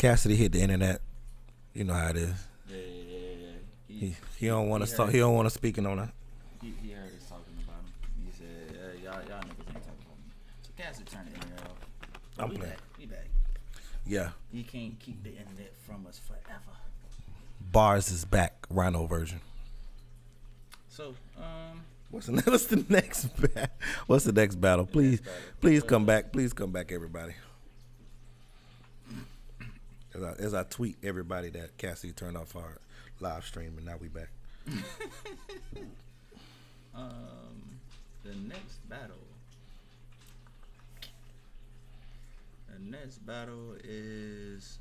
Cassidy hit the internet. You know how it is. Yeah. He don't want to talk. He don't want to speaking on it. He heard us talking about him. He said, y'all niggas ain't talking about me. So Cassidy turned the internet off. I'm we playing. back. We back. Yeah. You can't keep the internet from us forever. Bars is back. Rhino version. So, What's the next battle? Please come back. Please come back, everybody. As I tweet everybody that Cassidy turned off our live stream, and now we back. The next battle. The next battle is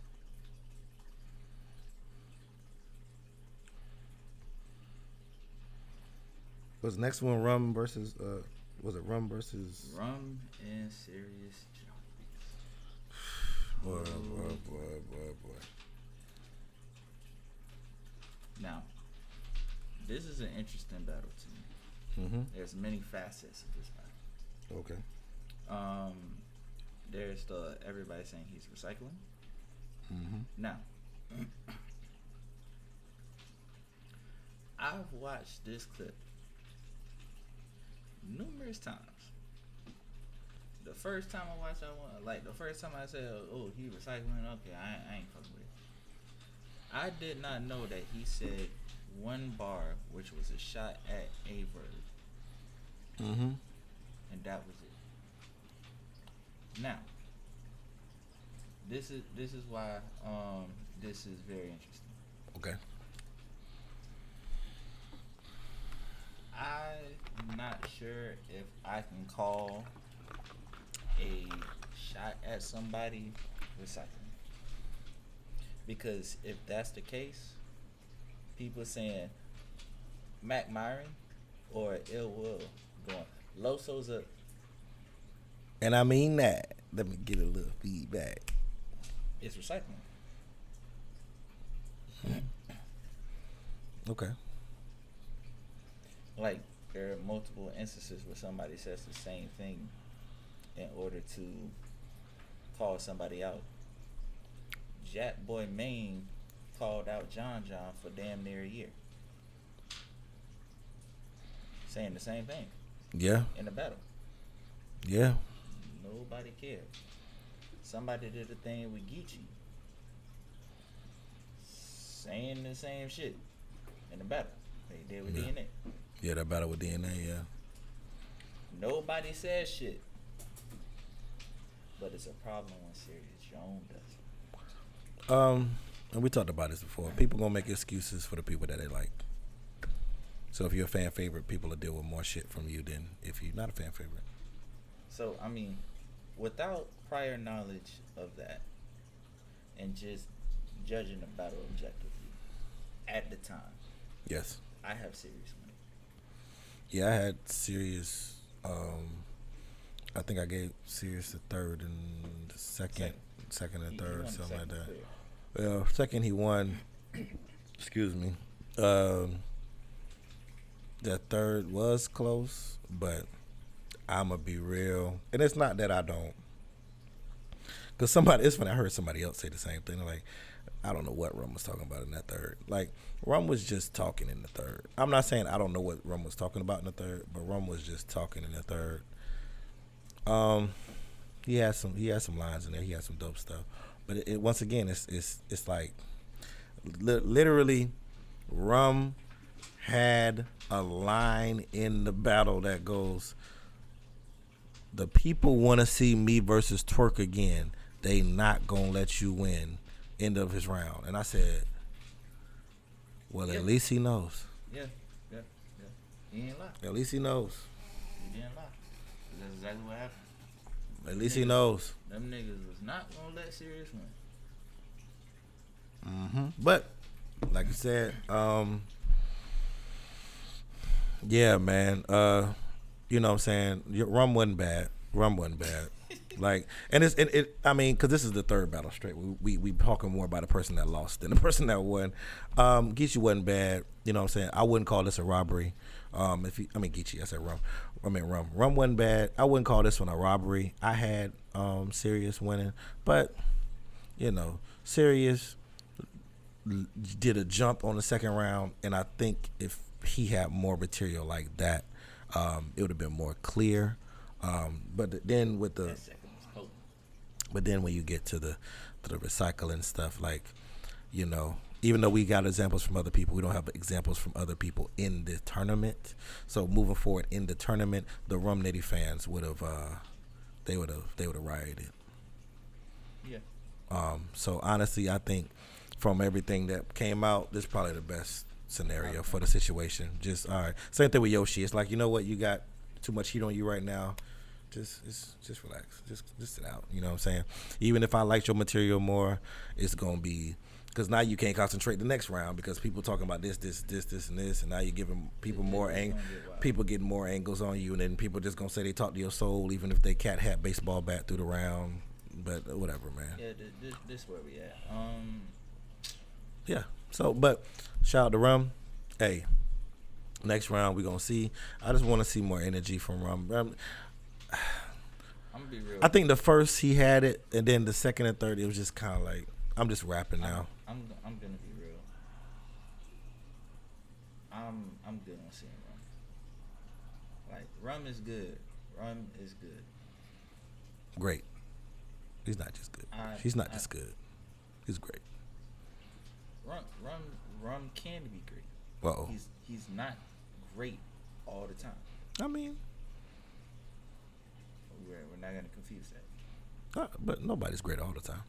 Was the next one Rum versus was it Rum versus Rum and Serious Jones? boy. Now, this is an interesting battle to me. Mm-hmm. There's many facets of this battle. Okay. There's the everybody saying he's recycling. Mm-hmm. Now, I've watched this clip numerous times. The first time I watched, the first time I said, "Oh, he recycling." Okay, I ain't fucking with it. I did not know that he said one bar, which was a shot at a verb, Mm-hmm. and that was it. Now, this is why this is very interesting. Okay. I'm not sure if I can call a shot at somebody recycling. Because if that's the case, people saying Mac Myron or Ill Will going, Loso's up. And I mean that. Let me get a little feedback. It's recycling. Okay. Like, there are multiple instances where somebody says the same thing in order to call somebody out. Jack Boy Maine called out John for damn near a year, saying the same thing. Yeah. In the battle. Yeah. Nobody cared. Somebody did a thing with Geechee, saying the same shit in the battle. They did with DNA. Yeah, that battle with DNA, yeah. Nobody says shit. But it's a problem when Serious Jones does it. And we talked about this before. People gonna make excuses for the people that they like. So if you're a fan favorite, people will deal with more shit from you than if you're not a fan favorite. So, I mean, without prior knowledge of that and just judging the battle objectively at the time, Yes. I have Serious winning. Yeah, I had Serious. I think I gave Serious the third and the second and third, something like that. Well, second he won. Excuse me. That third was close, but I'ma be real, and it's not that I don't. Cause it's funny. I heard somebody else say the same thing. They're like, I don't know what Rum was talking about in that third. Like, Rum was just talking in the third. I'm not saying I don't know what Rum was talking about in the third, but Rum was just talking in the third. He has some lines in there. He has some dope stuff. But it once again, it's like literally, Rum had a line in the battle that goes, "The people want to see me versus Twerk again. They not gonna let you win." End of his round. And I said, well, Yeah. At least he knows. Yeah. He ain't lie. At least he knows. He didn't lie. That's exactly what happened. At least he knows. Them niggas was not gonna let Serious win. Mm-hmm. But like you said, yeah, man. You know what I'm saying? Rum wasn't bad. Like, and I mean, because this is the third battle straight. We talking more about the person that lost than the person that won. Geechee wasn't bad. You know what I'm saying? I wouldn't call this a robbery. Geechee, I said Rum. Rum. Rum wasn't bad. I wouldn't call this one a robbery. I had Serious winning, but Sirius did a jump on the second round, and I think if he had more material like that, it would have been more clear. But then with the, That second was potent. but then when you get to the recycling stuff, like, even though we got examples from other people, we don't have examples from other people in the tournament. So moving forward in the tournament, the Rum Nitty fans would have, they would have rioted. Yeah. So honestly, I think from everything that came out, this is probably the best scenario for the situation. Just all right. Same thing with Yoshi. It's like, you know what, you got too much heat on you right now. Just relax. Just sit out. You know what I'm saying? Even if I liked your material more, it's gonna be because now you can't concentrate the next round because people talking about this, and this, and now you're giving people people getting more angles on you, and then people just gonna say they talk to your soul, even if they cat hat baseball bat through the round. But whatever, man. Yeah, this where we at. Yeah. So, but shout out to Rum. Hey, next round we gonna see. I just want to see more energy from Rum. I'm gonna be real. I think the first he had it, and then the second and third it was just kind of like I'm just rapping now. I'm gonna be real. I'm good on seeing Rum. Like Rum is good. Rum is good. Great. He's not just good. He's not just good. He's great. Rum can be great. Whoa. He's not great all the time. I mean, we're not gonna confuse that. But nobody's great all the time.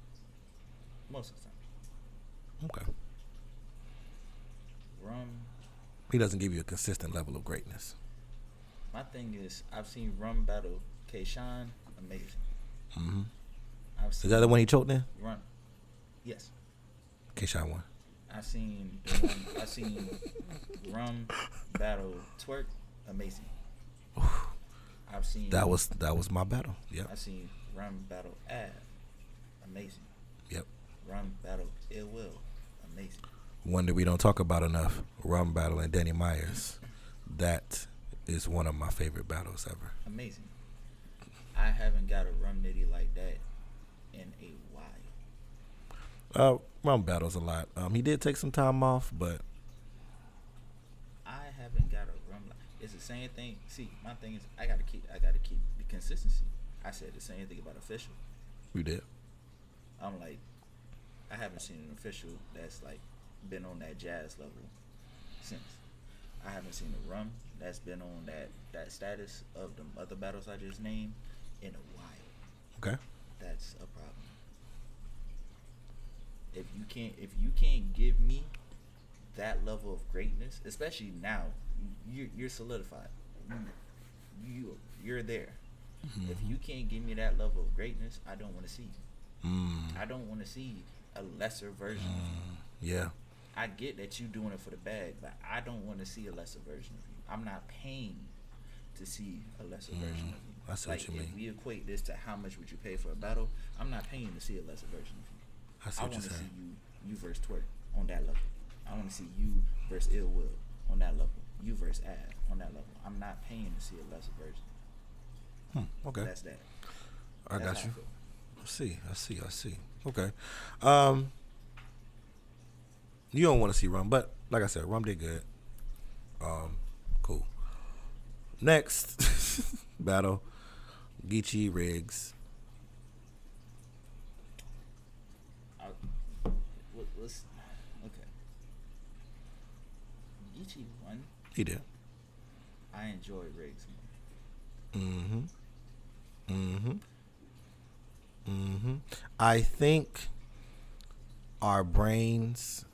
Most of the time. Okay. Rum. He doesn't give you a consistent level of greatness. My thing is, I've seen Rum battle K-Shine, amazing. Mm-hmm. Is that the one he choked in? Rum. Yes. K-Shine won. I seen Rum battle Twerk, amazing. I've seen that was my battle. Yep. I seen Rum battle Av, amazing. Yep. Rum battle Ill Will, amazing. One that we don't talk about enough, Rum battle and Danny Myers. That is one of my favorite battles ever. Amazing. I haven't got a Rum Nitty like that in a while. Rum battles a lot. He did take some time off, but I haven't got a Rum. It's the same thing. See, my thing is, I gotta keep the consistency. I said the same thing about official. You did. I'm like, I haven't seen an official that's like been on that jazz level since. I haven't seen a Rum that's been on that status of the other battles I just named in a while. Okay. That's a problem. If you can't give me that level of greatness, especially now, you're solidified. You're there. Mm-hmm. If you can't give me that level of greatness, I don't want to see you. I don't want to see a lesser version of you. Yeah. I get that you doing it for the bag, but I don't want to see a lesser version of you. I'm not paying to see a lesser version of you. I see what you mean. If we equate this to how much would you pay for a battle, I'm not paying to see a lesser version of you. I want to see you versus Twerk on that level. I want to see you versus Ill Will on that level. You versus Ad on that level. I'm not paying to see a lesser version. Okay. That's that. I got you. I see. Okay. You don't want to see Rum, but like I said, Rum did good. Cool. Next battle, Geechee Riggs. Okay. Geechee won. He did. I enjoyed Riggs more. I think our brains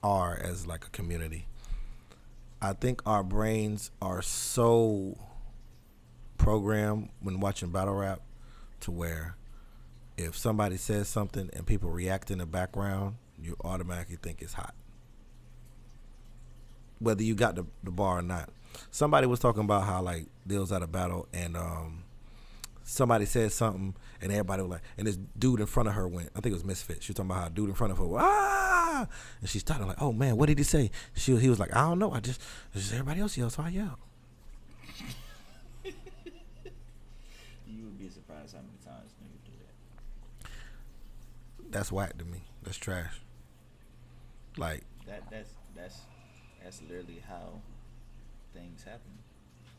are as like a community. I think our brains are so programmed when watching battle rap to where if somebody says something and people react in the background, you automatically think it's hot. Whether you got the bar or not. Somebody was talking about how like they was at a battle and somebody said something and everybody was like, and this dude in front of her went, I think it was Misfit. She was talking about how a dude in front of her went, ah! And she started like, oh man, what did he say? He was like, I don't know. It's just everybody else yelled, so I yelled. You would be surprised how many times niggas do that. That's whack to me. That's trash. Like, That's literally how things happen.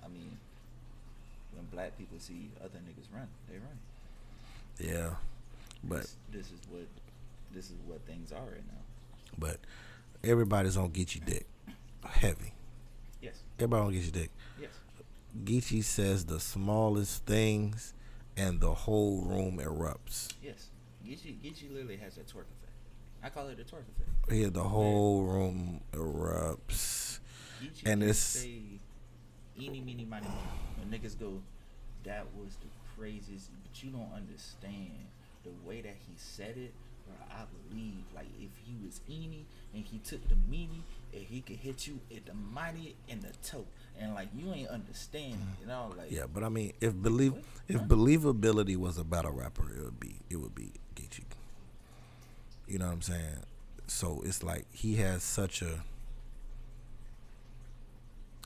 I mean, when black people see other niggas run, they run. yeah, but This is what things are right now. but everybody's on Geechee dick, heavy. Yes. Everybody on Geechee dick. Yes. Geechee says the smallest things, and the whole room erupts. Yes. Geechee literally has a twerk effect. I call it a twerk effect. Yeah, the whole room erupts, Geechee and can it's say eeny, meeny, miny, moe. When niggas go, that was the craziest, but you don't understand the way that he said it. Bro, I believe, like, if he was eeny and he took the meanie and he could hit you at the mighty and the toe, and like you ain't understand, you know, like. yeah. But I mean, if believability was a battle rapper, it would be Geechee. You know what I'm saying? So it's like he has such a,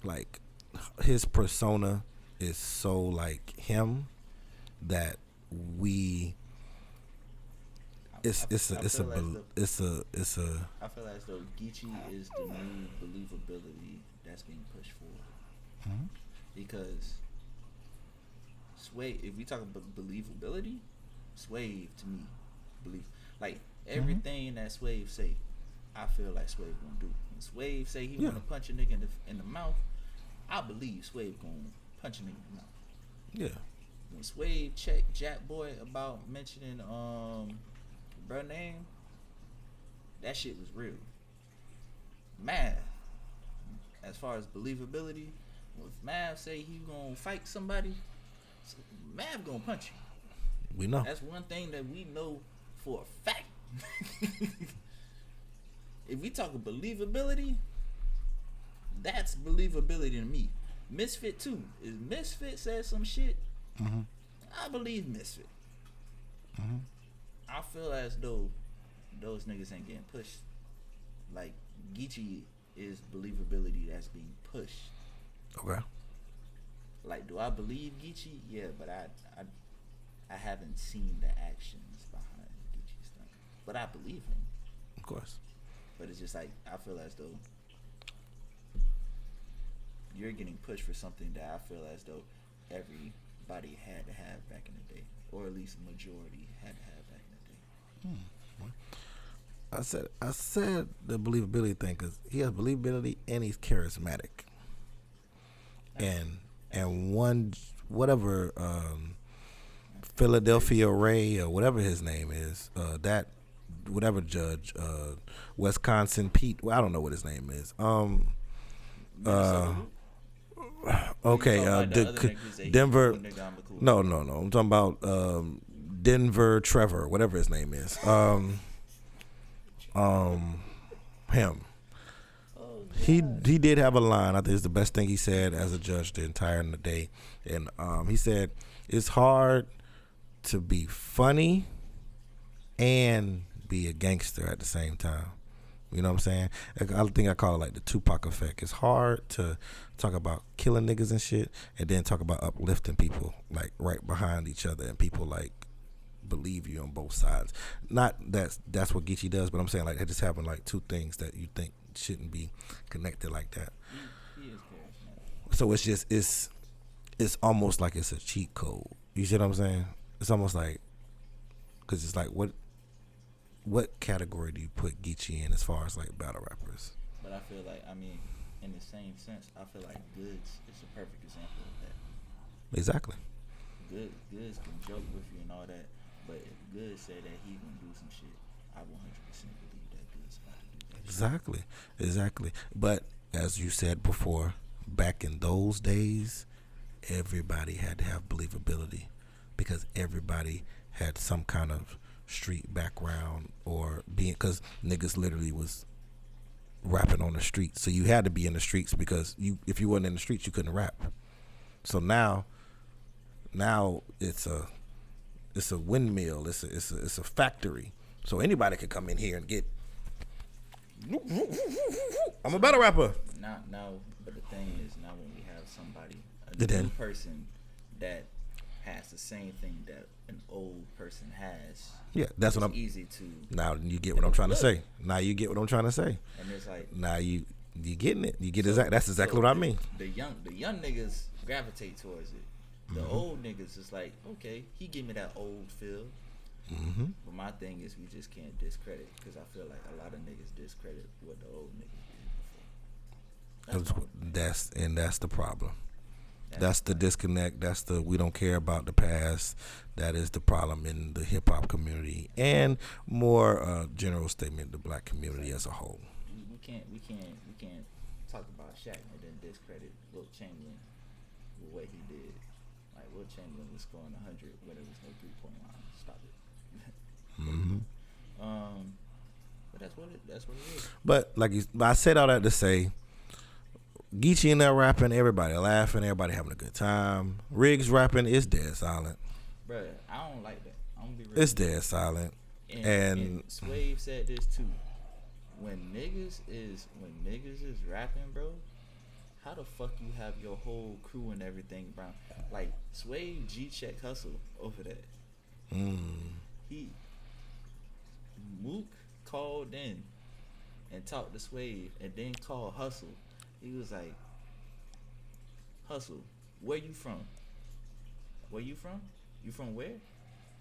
like, his persona is so like him that we it's a I feel as though Geechee is the new believability that's being pushed forward. Mhm. Because Sway, if we talk about believability, Swave to me, believe, like everything that Swave say, I feel like Swave gonna do. When Swave say he wanna punch a nigga in the mouth, I believe Swave gonna punch a nigga in the mouth. Yeah. When Swave checked Jack Boy about mentioning bro name, that shit was real. Mav, as far as believability, if Mav say he gonna fight somebody, Mav gonna punch you. We know. That's one thing that we know for a fact. If we talk of believability, that's believability to me. Misfit too. If Misfit says some shit, I believe Misfit. I feel as though those niggas ain't getting pushed. Like Geechee is believability that's being pushed. Okay. Like, do I believe Geechee? Yeah, but I haven't seen the actions behind Geechee's stuff. But I believe him. Of course. But it's just like I feel as though you're getting pushed for something that I feel as though everybody had to have back in the day, or at least the majority had to have back in the day. I said the believability thing because he has believability and he's charismatic. And one whatever Philadelphia Ray or whatever his name is, that whatever judge, Wisconsin Pete, well, I don't know what his name is. Okay, Denver. No. I'm talking about Denver Trevor, whatever his name is. Him. He did have a line. I think it's the best thing he said as a judge the entire day, and he said it's hard to be funny and be a gangster at the same time. You know what I'm saying? I think I call it like the Tupac effect. It's hard to talk about killing niggas and shit and then talk about uplifting people like right behind each other, and people like believe you on both sides. Not that's what Geechee does, but I'm saying like it just having like two things that you think shouldn't be connected like that. He is charismatic. So it's just it's almost like it's a cheat code. You see what I'm saying? It's almost like, because it's like what category do you put Geechee in as far as like battle rappers? But I feel like, I mean, in the same sense, I feel like Goods is a perfect example of that. Exactly. Goods can joke with you and all that, but if Goods say that he gonna do some shit, I 100% believe that Goods about to do that. Exactly. But as you said before, back in those days, everybody had to have believability because everybody had some kind of street background or being, because niggas literally was rapping on the streets, so you had to be in the streets because if you wasn't in the streets you couldn't rap. So now it's a windmill, it's a factory, so anybody could come in here and get I'm a battle rapper now. But the thing is, now when we have somebody, new person that has the same thing that an old person has. Yeah, that's what It's I'm. easy to. Now you get what I'm trying to Look. say. Now you get what I'm trying to say. And it's like Now you getting it. You get so, That's exactly what I mean. The young niggas gravitate towards it. The old niggas is like, okay, he give me that old feel. Mm-hmm. But my thing is, we just can't discredit because I feel like a lot of niggas discredit what the old niggas did before. That's the problem. That's the disconnect. That's the we don't care about the past. That is the problem in the hip hop community and more general statement the black community as a whole. We can't talk about Shaq and then discredit Wilt Chamberlain with what he did. Like Wilt Chamberlain was scoring 100 when there was no 3-point line. Stop it. But that's what it is. But I said all that to say, Geechee in there rapping, everybody laughing, everybody having a good time. Riggs rapping, it's dead silent. Bruh, I don't like that. I'm gonna be real. It's dead silent. And Swave said this too. When niggas is rapping, bro, how the fuck you have your whole crew and everything, bro? Like Swave G-Check Hustle over that. Mook called in and talked to Swave and then called Hustle. He was like, Hustle, where you from? Where you from? You from where?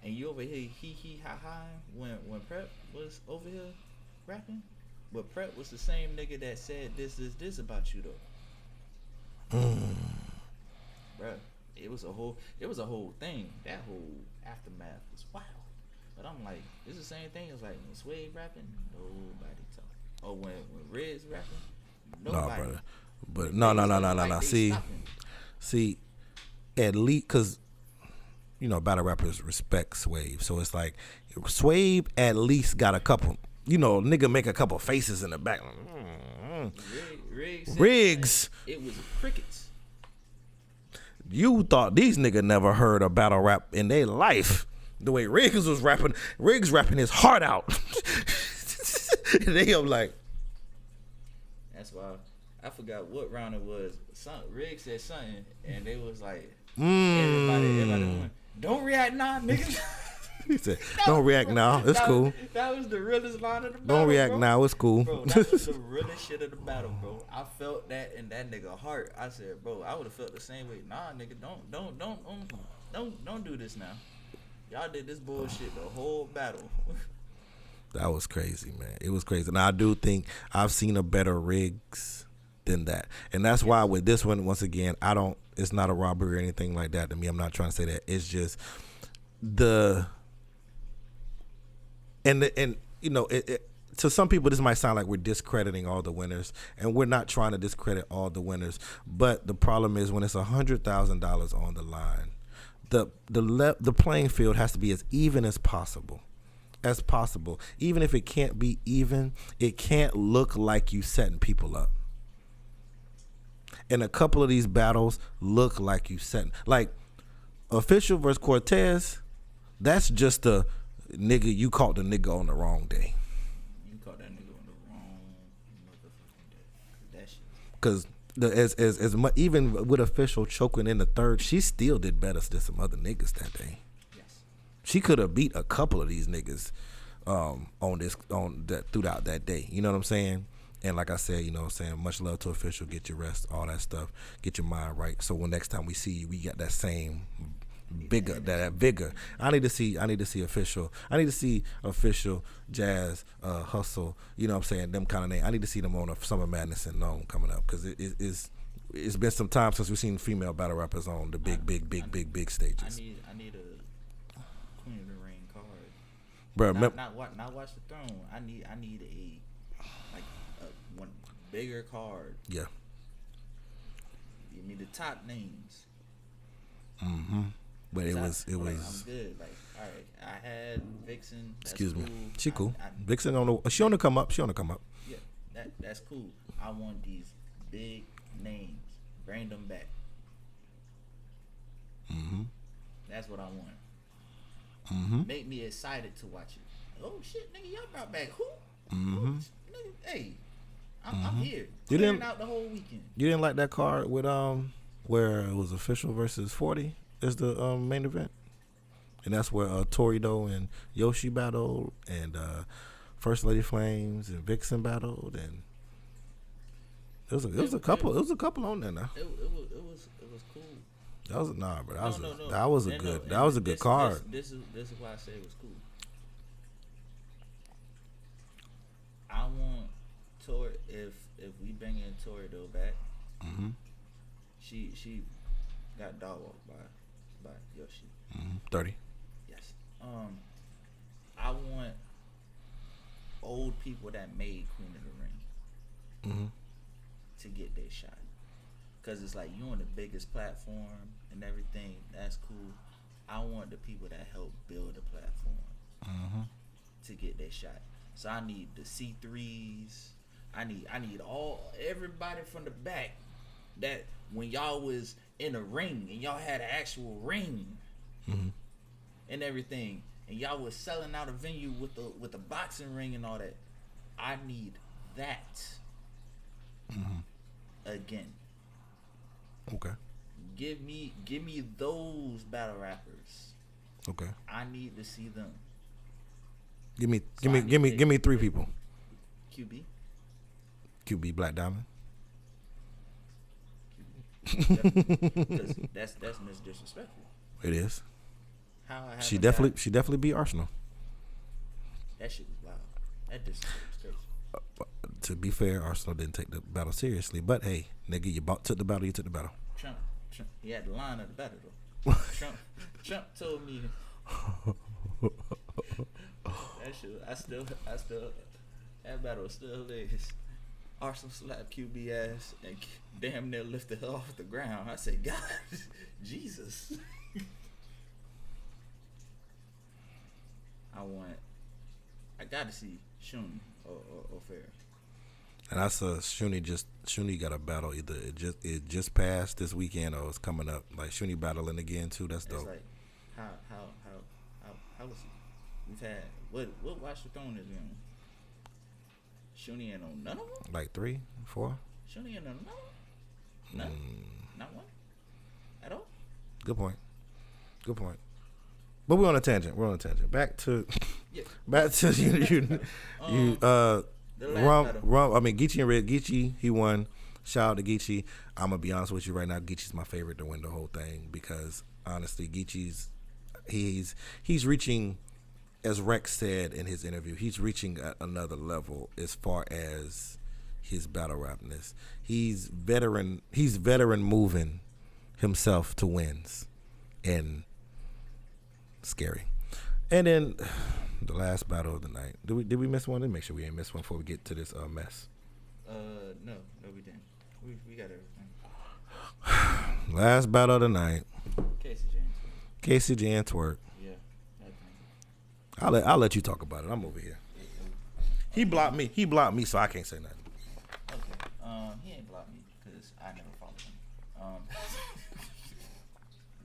And you over here he ha ha when Prep was over here rapping? But Prep was the same nigga that said this about you though. Bruh, it was a whole thing. That whole aftermath was wild. But I'm like, it's the same thing as like when Sway rapping, nobody talk. Or when Red's rapping, nobody. No, brother. But no. See, at least because battle rappers respect Swave, so it's like Swave at least got a couple. Nigga make a couple faces in the back. Riggs. It was crickets. You thought these nigga never heard a battle rap in their life. The way Riggs was rapping, Riggs rapping his heart out. And they up like. That's why I forgot what round it was. Riggs said something, and they was like, everybody went, don't react now, nigga. He said, don't react now. It's cool. That was the realest line of the battle. Don't react now. It's cool. Bro, that was the realest shit of the battle, bro. I felt that in that nigga heart. I said, bro, I would have felt the same way. Nah, nigga, don't do this now. Y'all did this bullshit the whole battle. That was crazy, man. It was crazy. Now I do think I've seen a better Riggs than that, and that's why with this one, once again, it's not a robbery or anything like that to me. I'm not trying to say that. It's just to some people this might sound like we're discrediting all the winners, and we're not trying to discredit all the winners. But the problem is when it's $100,000 on the line, the playing field has to be as even as possible. Even if it can't be even, it can't look like you setting people up. And a couple of these battles look like you setting, like Official versus Cortez. That's just a nigga, you caught the nigga on the wrong day. You caught that nigga on the wrong motherfucking day. That shit. Because as much, even with Official choking in the third, she still did better than some other niggas that day. Yes. She could have beat a couple of these niggas throughout that day. You know what I'm saying? And like I said, much love to Official. Get your rest, all that stuff. Get your mind right. So when next time we see you, we got that same bigger, that vigor. I need to see Official. I need to see Official, Jazz, Hustle. You know what I'm saying? Them kind of names. I need to see them on a Summer Madness and Gnome coming up because it's been some time since we've seen female battle rappers on the big stages. I need a Queen of the Ring card. Bro, not Watch the Throne. I need one bigger card. Yeah. Give me the top names. But it was. I'm good. Like, all right, I had Vixen. Excuse me. Cool. She cool. Vixen she on the come up. Yeah, that's cool. I want these big names. Bring them back. That's what I want. Make me excited to watch it. Oh shit, nigga, y'all brought back who? Nigga, hey, I'm here. Clearing out the whole weekend. You didn't like that card with where it was Official versus 40 is the main event? and that's where Torido and Yoshi battled, and First Lady Flames and Vixen battled, and it was a couple on there now. It was cool. That was bro. No. That was a good. That was a good card. This is why I say it was cool. I want Tori if we bring in Torido back. Mm-hmm. She got dog walked by Yoshi. 30. Yes. I want old people that made Queen of the Ring to get their shot. Cause it's like you on the biggest platform and everything. That's cool. I want the people that help build the platform to get their shot. So I need the C3s. I need everybody from the back that when y'all was in a ring and y'all had an actual ring and everything, and y'all was selling out a venue with the boxing ring and all that. I need that again. Okay. Give me those battle rappers. Okay. I need to see them. Give me 3 people. QB Black Diamond. Because that's disrespectful. It is. How I she definitely beat Arsenal. That shit was wild. That disrespect was crazy. To be fair, Arsenal didn't take the battle seriously, but hey, nigga, you took the battle. You took the battle. Trump, he had the line of the battle though. Trump told me that shit. I still that battle was still hilarious. Arsenal slapped QB ass and damn near lifted her off the ground. I said, God, Jesus. I got to see Shun or Fair. And I saw Shuni got a battle. Either it just passed this weekend or it's coming up. Like Shuni battling again too. That's dope. It's like how was he? We've had what Watch the Throne is he on? Shuni ain't on none of them. Like 3, 4. Shuni ain't on none. None. Not one. At all. Good point. But we're on a tangent. Back to you. Rum. I mean, Geechee and Red. Geechee, he won. Shout out to Geechee. I'm gonna be honest with you right now. Geechee's my favorite to win the whole thing because honestly, Geechee's he's reaching, as Rex said in his interview, he's reaching at another level as far as his battle rapness. He's veteran moving himself to wins, and scary. And then the last battle of the night. Did we miss one? Let's make sure we ain't miss one before we get to this mess. No, we didn't. We got everything. Last battle of the night. Casey J and Twerk. Yeah. I'll let you talk about it. I'm over here. He blocked me, so I can't say nothing. Okay. He ain't blocked me because I never followed him.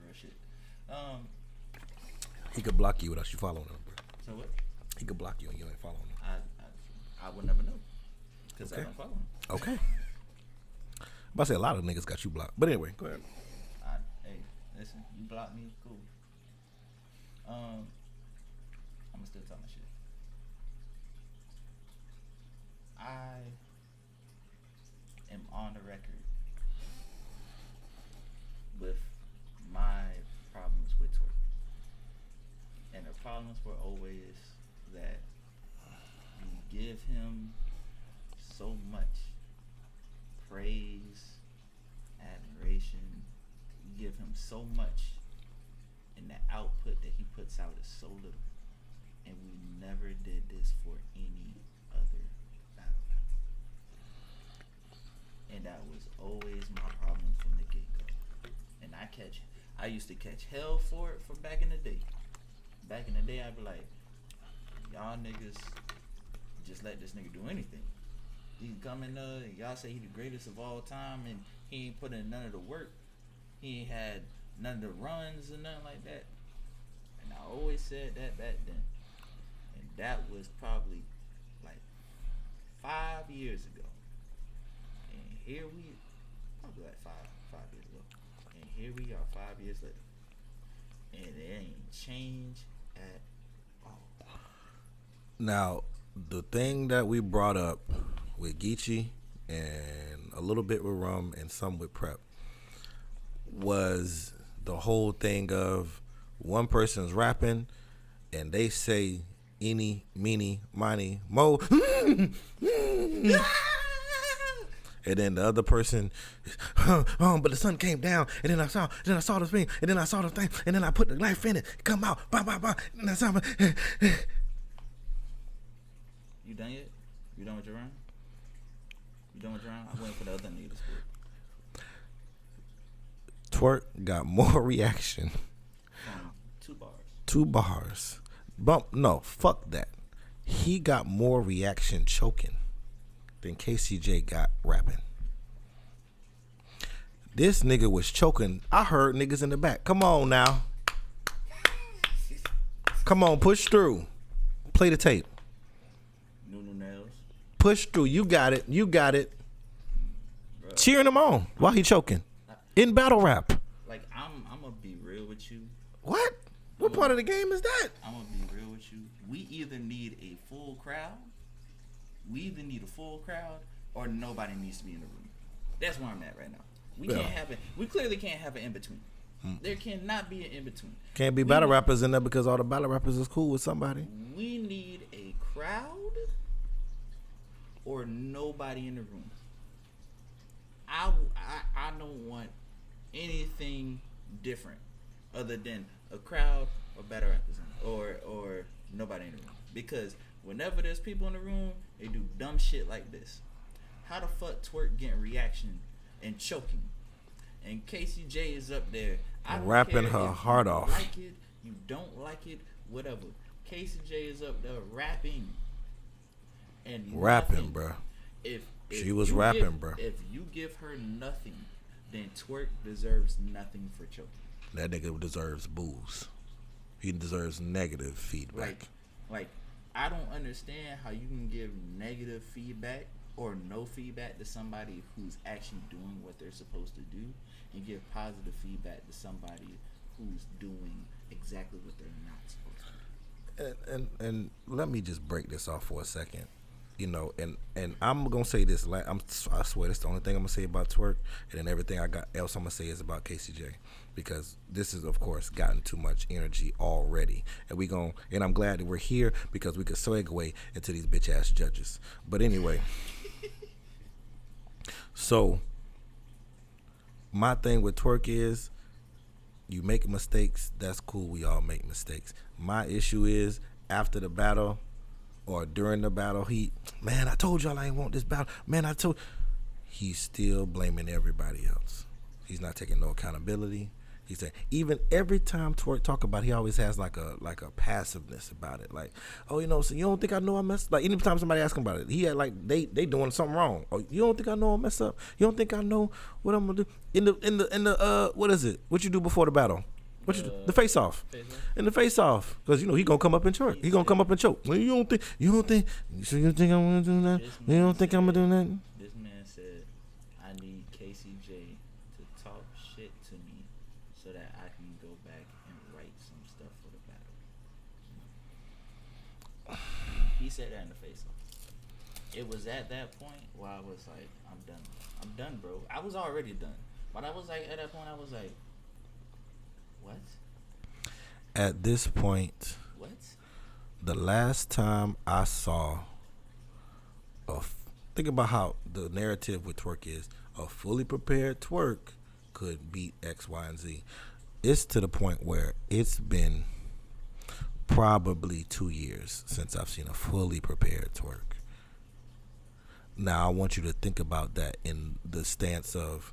Real shit. He could block you without you following him, bro. So what? He could block you and you ain't following him. I would never know because Okay. I don't follow him. Okay. I'm about to say a lot of niggas got you blocked, but anyway, go ahead. Hey, listen, you block me, cool. I'ma still talk my shit. I am on the record with my problems with twerk, and the problems were always that you give him so much praise, admiration, you give him so much, and the output that he puts out is so little. And we never did this for any other battle. And that was always my problem from the get-go. And I used to catch hell for it from back in the day. Back in the day, I'd be like, y'all niggas just let this nigga do anything. He come in y'all say he the greatest of all time, and he ain't put in none of the work. He ain't had none of the runs and nothing like that. And I always said that back then. And that was probably like 5 years ago. And here probably like five years ago. And here we are 5 years later. and it ain't changed at all. Now, the thing that we brought up with Geechee and a little bit with Rum and some with Prep was the whole thing of one person's rapping and they say eeny, meeny, miny, mo. And then the other person, but the sun came down, and then I saw the thing, and then I saw the thing, and then I put the knife in it, come out, bah, bah, bah, and that's how. You done yet? You done with your round? You done with your round? I'm waiting for the other nigga to speak. Twerk got more reaction. 2 bars. 2 bars. No, fuck that. He got more reaction choking than KCJ got rapping. This nigga was choking. I heard niggas in the back. Come on now. Come on, push through. Play the tape. New nails. Push through. You got it. Bruh. Cheering him on while he choking. In battle rap. Like, I'm gonna be real with you. What? What part of the game is that? I'm gonna be real with you. We either need a full crowd. Or nobody needs to be in the room. That's where I'm at right now. We clearly can't have an in between. There cannot be an in between. Can't be battle rappers in there because all the battle rappers is cool with somebody. We need a crowd or nobody in the room. I don't want anything different other than a crowd or battle rappers or nobody in the room. Because whenever there's people in the room, they do dumb shit like this. How the fuck Twerk getting reaction and choking? And KCJ is up there. I don't rapping care her if heart you off. Like it, you don't like it, whatever. KCJ is up there rapping. And rapping, bro. If she was rapping, bro. If you give her nothing, then Twerk deserves nothing for choking. That nigga deserves booze. He deserves negative feedback. Like I don't understand how you can give negative feedback or no feedback to somebody who's actually doing what they're supposed to do, and give positive feedback to somebody who's doing exactly what they're not supposed to do. And let me just break this off for a second. You know, and I'm gonna say this. I swear, that's the only thing I'm gonna say about Twerk, and then everything else I'm gonna say is about KCJ, because this is, of course, gotten too much energy already, and I'm glad that we're here because we could segue into these bitch ass judges. But anyway, so my thing with Twerk is, you make mistakes. That's cool. We all make mistakes. My issue is after the battle. Or during the battle, man, I told y'all I ain't want this battle. Man, he's still blaming everybody else. He's not taking no accountability. He said, even every time Twerk talk about it, he always has like a passiveness about it. Like, oh, so you don't think I know I messed up? Like, anytime somebody asks him about it, he had like they doing something wrong. Oh, you don't think I know I messed up? You don't think I know what I'm gonna do? In the what is it? What you do before the battle? What you do? The face off. In the face off, because he gonna come up and choke. He gonna come up and choke. Well, you don't think? So you think I'm gonna do that? You don't think I'm gonna do that? This man said, "I need KCJ to talk shit to me so that I can go back and write some stuff for the battle." He said that in the face off. It was at that point where I was like, "I'm done. I'm done, bro." I was already done, but I was like, at that point, I was like. What? At this point, what? The last time I saw think about how the narrative with Twerk is, a fully prepared Twerk could beat X, Y, and Z. It's to the point where it's been probably 2 years since I've seen a fully prepared Twerk. Now I want you to think about that in the stance of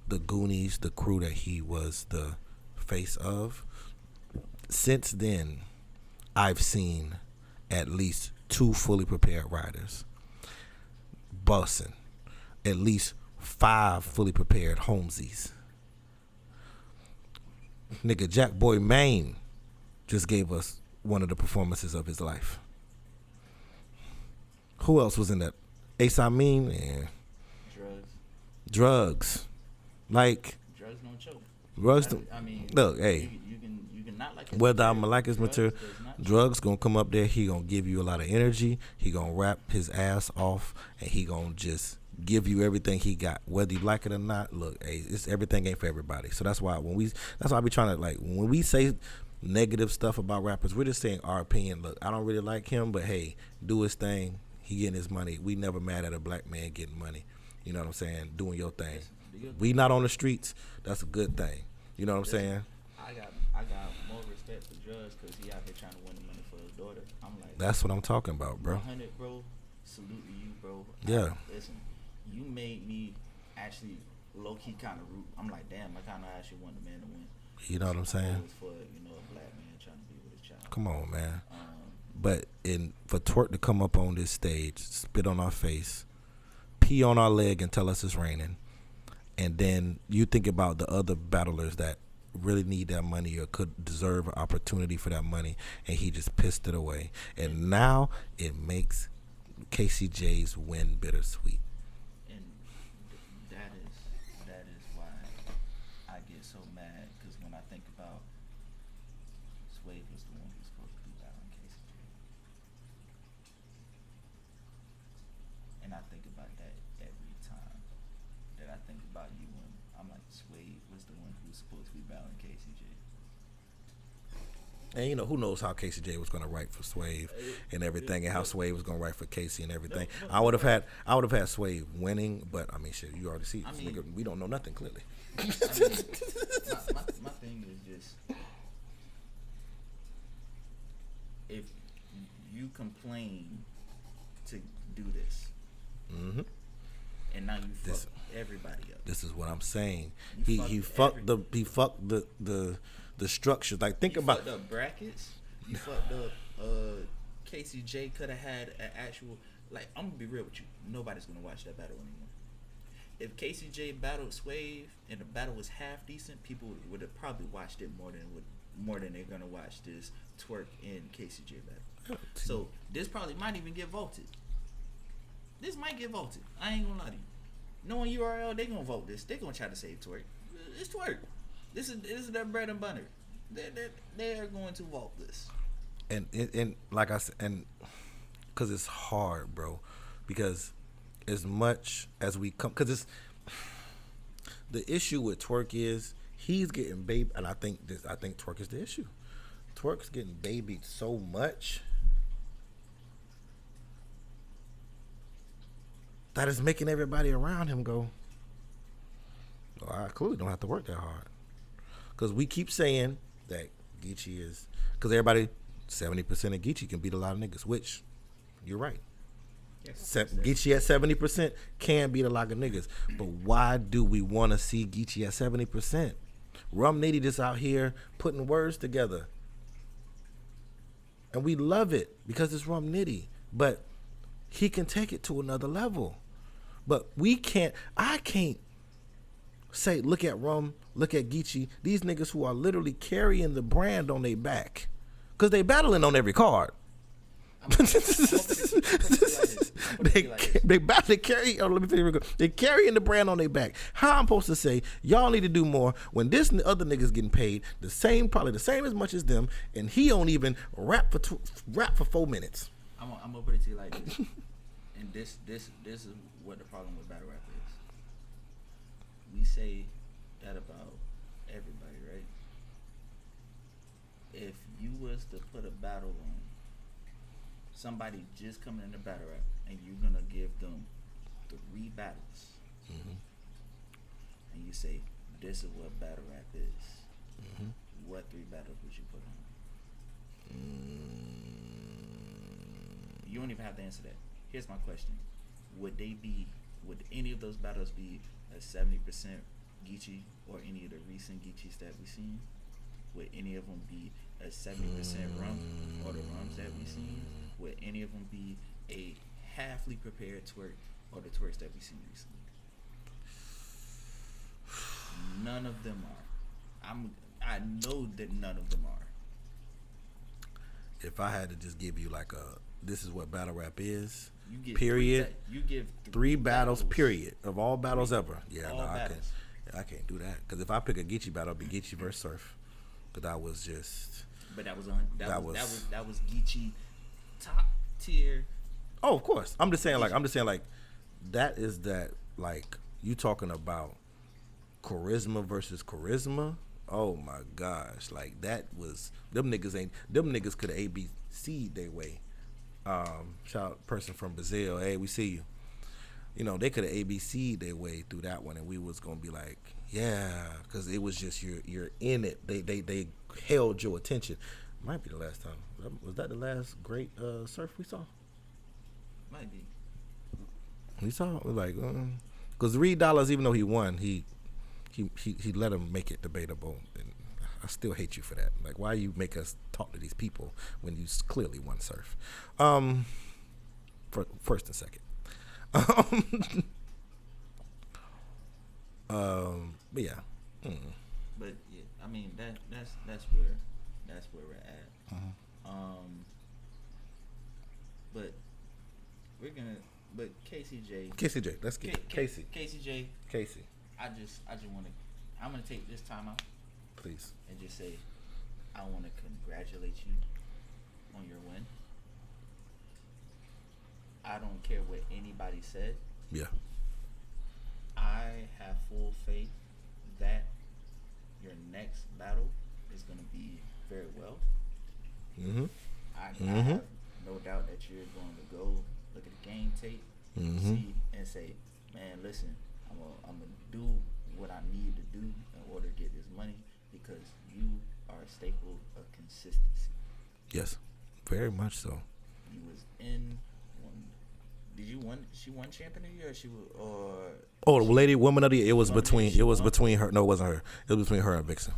the Goonies, the crew that he was the face of. Since then, I've seen at least 2 fully prepared riders bussing, at least 5 fully prepared Holmesies. Nigga, Jack Boy Maine just gave us one of the performances of his life. Who else was in that? Ace Amin and drugs. Like, drugs don't choke. Drugs. I mean, look, hey. You can not like his whether material. I'm like his Drugs material, does not drugs gonna come up there. He gonna give you a lot of energy. He gonna rap his ass off, and he gonna just give you everything he got, whether you like it or not. Look, hey, it's everything ain't for everybody. So that's why I be trying to, like, when we say negative stuff about rappers, we're just saying our opinion. Look, I don't really like him, but hey, do his thing. He getting his money. We never mad at a black man getting money. You know what I'm saying? Doing your thing. We not on the streets. That's a good thing. You know what I'm saying? I got more respect for Drugs because he out here trying to win the money for his daughter. I'm like, that's what I'm talking about, bro. 100, bro. Salute to you, bro. Yeah. Listen, you made me actually low key kind of root. I'm like, damn, I kind of actually want the man to win. You know what I'm saying? It was for, you know, a black man trying to be with his child. Come on, man. But for Twerk to come up on this stage, spit on our face, pee on our leg and tell us it's raining, and then you think about the other battlers that really need that money or could deserve an opportunity for that money, and he just pissed it away. And now it makes KCJ's win bittersweet. And that is why I get so mad, because when I think about Sway was the one who's supposed to be battling KCJ, and I think about that every time that I think about you, and I'm like, Sway was the one who's supposed to be battling KCJ. And you know, who knows how KCJ was going to write for Swave and everything, and how Swave was going to write for Casey and everything. I would have had Swave winning, but I mean, shit, you already see, nigga, we don't know nothing clearly. I mean, my thing is just, if you complain to do this, and now you fuck everybody up. This is what I'm saying. He fucked the structures. Like, think about the brackets. You fucked up. KCJ could have had an actual, like, I'm gonna be real with you. Nobody's gonna watch that battle anymore. If KCJ battled Swave and the battle was half decent, people would have probably watched it more than they're gonna watch this Twerk and KCJ battle. So this probably might even get voted. This might get voted. I ain't gonna lie to you. Knowing URL, they gonna vote this. They gonna try to save Twerk. It's Twerk. This is their bread and butter. They are going to vote this. And like I said, and because it's hard, bro. Because as much as we come, because it's the issue with Twerk is he's getting baby, and I think Twerk is the issue. Twerk's getting babied so much that is making everybody around him go, well, I clearly don't have to work that hard. Because we keep saying that Geechee is, because everybody, 70% of Geechee can beat a lot of niggas, which you're right. Yes, Geechee at 70% can beat a lot of niggas. But why do we want to see Geechee at 70%? Rum Nitty just out here putting words together. And we love it because it's Rum Nitty. But he can take it to another level. But I can't say, look at Rum, look at Geechee. These niggas who are literally carrying the brand on their back. Because they battling on every card. They carry. Oh, let me tell you real quick. They carrying the brand on their back. How I'm supposed to say y'all need to do more when this other nigga's getting paid probably the same as much as them, and he don't even rap for 4 minutes. I'm gonna put it to you like this, and this is what the problem with battle rap is. We say that about everybody, right? If you was to put a battle on somebody just coming into battle rap, and you're gonna give them 3 battles, and you say this is what battle rap is, what 3 battles would you put on? You don't even have to answer that. Here's my question: would any of those battles be a 70% Geechee or any of the recent Geechees that we've seen? Would any of them be a 70% Rum or the Rums that we've seen? Would any of them be a halfly prepared Twerk or the Twerks that we've seen recently? None of them are. I know that none of them are. If I had to just give you like this is what battle rap is, You get period. You give 3 battles, period, of all battles ever. Yeah, All no, battles. I can't do that. Because if I pick a Geechee battle, it'll be Geechee versus Surf. But that was just. But that was on. That That was Geechee top tier. Oh, of course. I'm just saying like that is that like you talking about charisma versus charisma. Oh my gosh, like that was them niggas could have ABC'd their way. Shout out person from Brazil, hey, we see you. You know, they could have ABC'd their way through that one, and we was gonna be like, yeah, because it was just you're in it. They held your attention. Might be the last time. Was that the last great surf we saw? Might be. We saw it like, because Reed Dollars, even though he won, he let him make it debatable, and I still hate you for that. Like, why you make us talk to these people when you clearly won surf? First and second. But yeah. But yeah, I mean that's where we're at. But we're gonna. But KCJ, let's get Casey. KCJ. I just want to. I'm gonna take this time out, please, and just say, I want to congratulate you on your win. I don't care what anybody said. Yeah. I have full faith that your next battle is gonna be very well. I have no doubt that you're going to go look at the game tape, see, and say, man, listen, I'm gonna do what I need to do in order to get this money because you are a staple of consistency. Yes, very much so. You was in one. Did you won? She won champion of the year. Or she was, or oh, the lady woman of the year. It was between her. No, it wasn't her. It was between her and Vixen.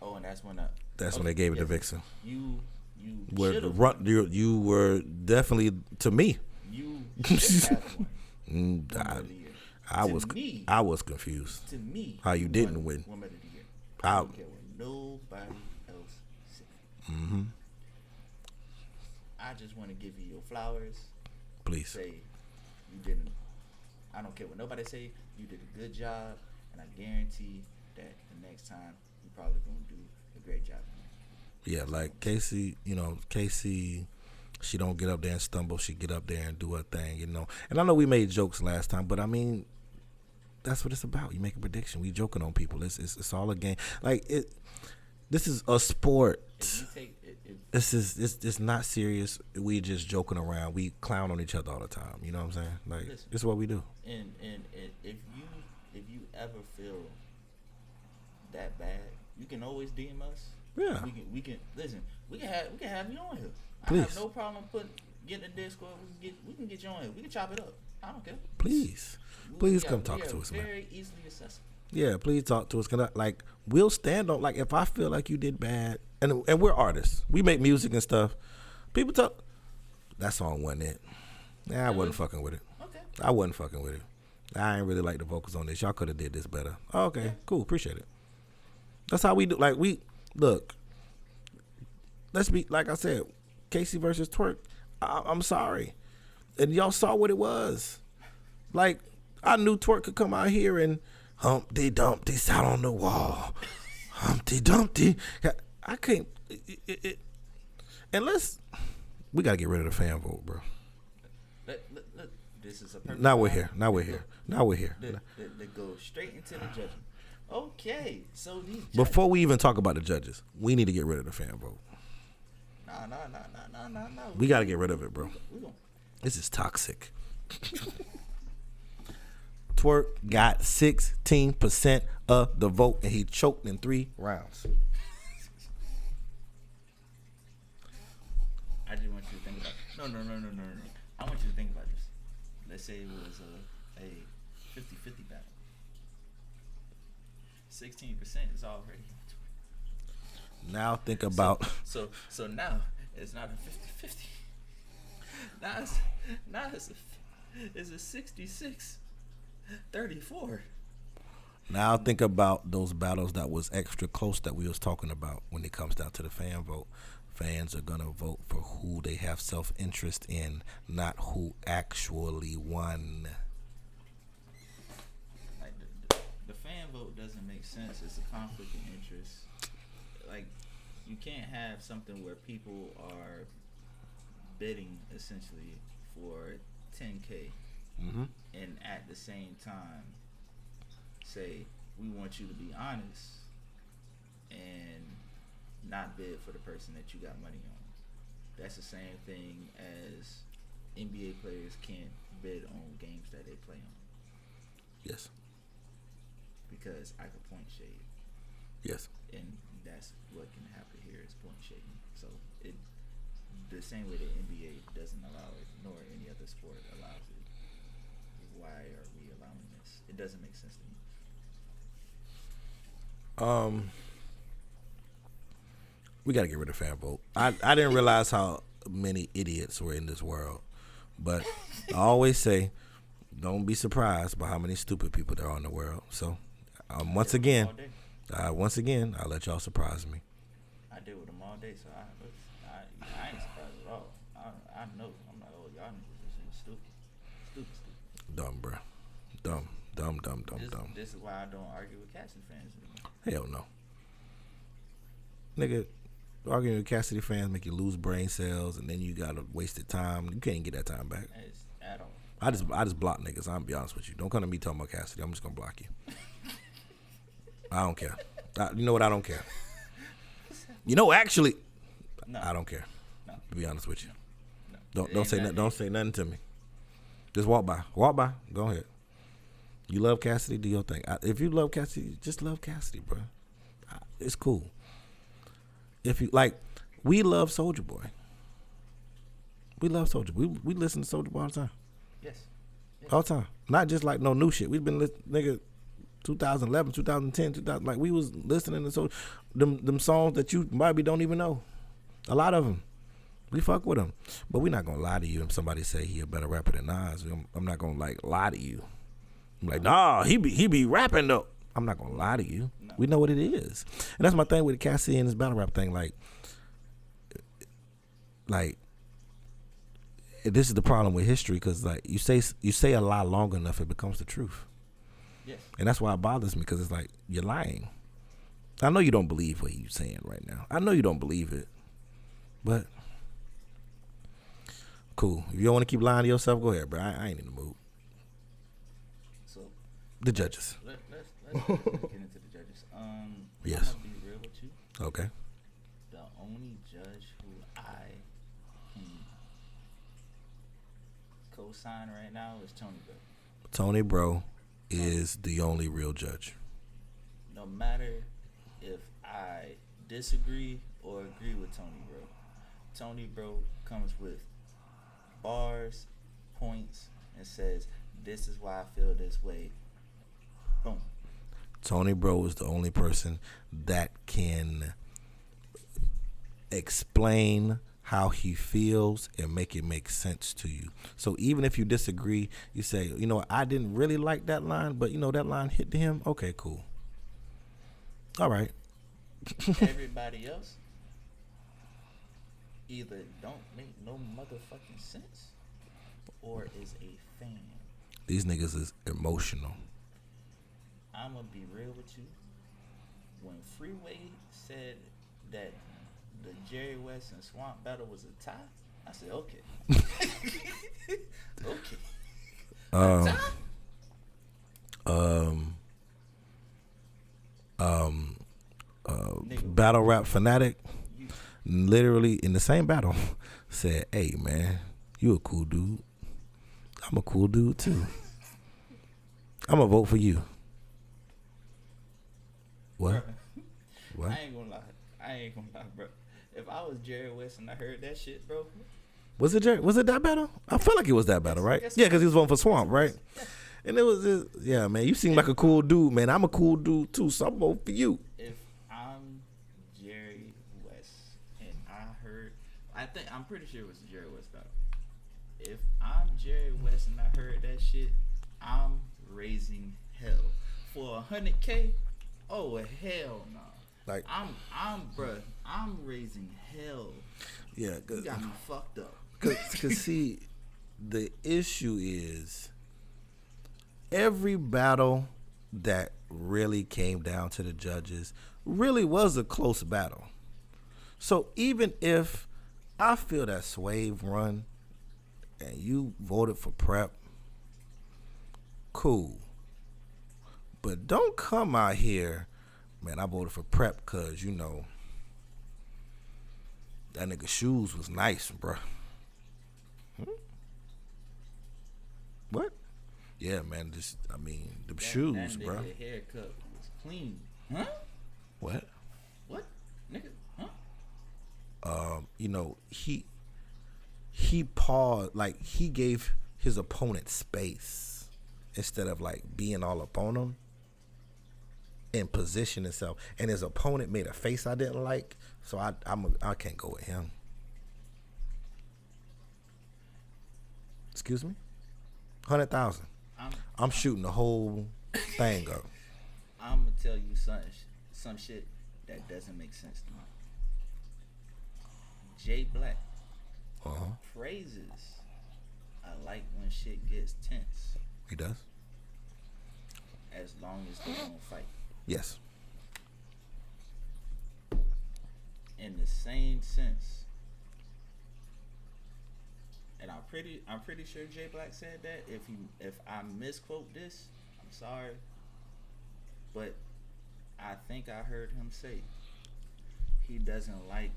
Oh, and that's when when they gave it to Vixen. You were definitely to me. You should have won. I was confused. To me, how you didn't win. Woman of the year. I don't care what nobody else said. I just want to give you your flowers. Please. Say you didn't. I don't care what nobody say. You did a good job, and I guarantee that the next time you're probably gonna do a great job. Yeah, like Casey, she don't get up there and stumble. She get up there and do her thing, And I know we made jokes last time, but I mean, that's what it's about. You make a prediction. We joking on people. It's all a game. Like this is a sport. It's not serious. We just joking around. We clown on each other all the time. You know what I'm saying? Like, listen, this is what we do. And if you ever feel that bad, you can always DM us. Yeah. We can listen. We can have you on here. Please. I have no problem getting the Discord. We can get you on here. We can chop it up. I don't care. Please come talk to us, man. Very easily accessible. Yeah, please talk to us. We'll stand on, like, if I feel like you did bad, and we're artists. We make music and stuff. People talk, that song wasn't it. Nah, I wasn't fucking with it. Okay. I wasn't fucking with it. I ain't really like the vocals on this. Y'all could have did this better. Oh, okay, yeah. Cool, appreciate it. That's how we do. Like, look, let's be, like I said, Casey versus Twerk. I'm sorry. And y'all saw what it was. Like, I knew Twerk could come out here and Humpty Dumpty sat on the wall. Humpty Dumpty. I can't. We got to get rid of the fan vote, bro. This is a perfect. Now we're here. They go straight into the judging. Okay, so these judges. Before we even talk about the judges, we need to get rid of the fan vote. No. We got to get rid of it, bro. This is toxic. Twerk got 16% of the vote, and he choked in 3 rounds. I just want you to think about no. I want you to think about this. Let's say it was a 50-50 battle. 16% is already. Now think about. So now it's not a 50-50. Now it's a 66-34. Now think about those battles that was extra close that we was talking about when it comes down to the fan vote. Fans are going to vote for who they have self-interest in, not who actually won. Like the fan vote doesn't make sense. It's a conflict of interest. like you can't have something where people are bidding essentially for 10K, and at the same time say we want you to be honest and not bid for the person that you got money on. That's the same thing as NBA players can't bid on games that they play on. Yes. Because I could point shade. Yes. And that's what can happen here is point shading. So it the same way the NBA doesn't allow it, nor any other sport allows it. Why are we allowing this? It doesn't make sense to me. We got to get rid of fan vote. I didn't realize how many idiots were in this world, but I always say, don't be surprised by how many stupid people there are in the world. So, once again, I'll let y'all surprise me. I deal with them all day, so I ain't surprised at all. I know. I'm like, oh, y'all niggas is stupid. Dumb, bro. Dumb. This is why I don't argue with Cassidy fans anymore. Hell no. Nigga, arguing with Cassidy fans make you lose brain cells, and then you gotta wasted time. You can't get that time back. It's at all. I just block niggas. I'm be honest with you. Don't come to me talking about Cassidy. I'm just gonna block you. I don't care. You know what? I don't care. You know, actually, no. I don't care. No. To be honest with you. No. Don't say nothing to me. Just walk by. Go ahead. You love Cassidy, do your thing. If you love Cassidy, just love Cassidy, bro. It's cool. If you like, we love Soulja Boy. We love Soulja Boy. We listen to Soulja Boy all the time. Yes. All the time. Not just like no new shit. We've been listening, nigga, 2011, 2010, 2000. Like we was listening to them songs that you probably don't even know. A lot of them. We fuck with them. But we're not gonna lie to you if somebody say he a better rapper than Nas. I'm not gonna like lie to you. I'm like, nah, he be rapping though. I'm not gonna lie to you. No. We know what it is, and that's my thing with Cassie and his battle rap thing. Like, this is the problem with history because like you say a lie long enough, it becomes the truth. Yes. And that's why it bothers me because it's like you're lying. I know you don't believe what he's saying right now. I know you don't believe it, but cool. If you don't want to keep lying to yourself, go ahead, bro. I ain't in the mood. So the judges. Let's get into the judges. Yes. I'm gonna be real with you. Okay. The only judge who I can co-sign right now is Tony Bro. Tony Bro is the only real judge. No matter if I disagree or agree with Tony Bro comes with bars, points, and says, this is why I feel this way. Boom. Tony Bro is the only person that can explain how he feels and make it make sense to you. So even if you disagree, you say, you know, I didn't really like that line, but you know that line hit to him. Okay, cool. All right. Everybody else either don't make no motherfucking sense or is a fan. These niggas is emotional. I'm gonna be real with you. When Freeway said that the Jerry West and Swamp battle was a tie, I said, okay. Okay. Battle rap fanatic literally in the same battle said, hey man, you a cool dude. I'm a cool dude too. I'm gonna vote for you. What? Bruh, What? I ain't gonna lie, bro. If I was Jerry West and I heard that shit, bro. Was it that battle? I feel like it was that battle, right? Yeah, because he was voting for Swamp, right? And it was just, yeah, man. You seem like a cool dude, man. I'm a cool dude too, so I'm voting for you. If I'm Jerry West and I'm pretty sure it was the Jerry West battle. If I'm Jerry West and I heard that shit, I'm raising hell for $100K. Oh hell no! Like I'm raising hell. Yeah, you got me fucked up. Cause see, the issue is every battle that really came down to the judges really was a close battle. So even if I feel that Swave run and you voted for Prep, cool. But don't come out here, man, I voted for Prep because, you know, that nigga shoes was nice, bro. What? Yeah, man, the shoes, that bro. That nigga haircut was clean. Huh? What? What? Nigga, huh? You know, he paused, like he gave his opponent space instead of like being all up on him and position himself. And his opponent made a face I didn't like, so I can't go with him. Excuse me? 100,000. I'm shooting the whole thing up. I'm gonna tell you some shit that doesn't make sense to me. Jay Black praises. I like when shit gets tense. He does? As long as they don't fight. Yes. In the same sense, and I'm pretty sure Jay Black said that. If I misquote this, I'm sorry. But I think I heard him say he doesn't like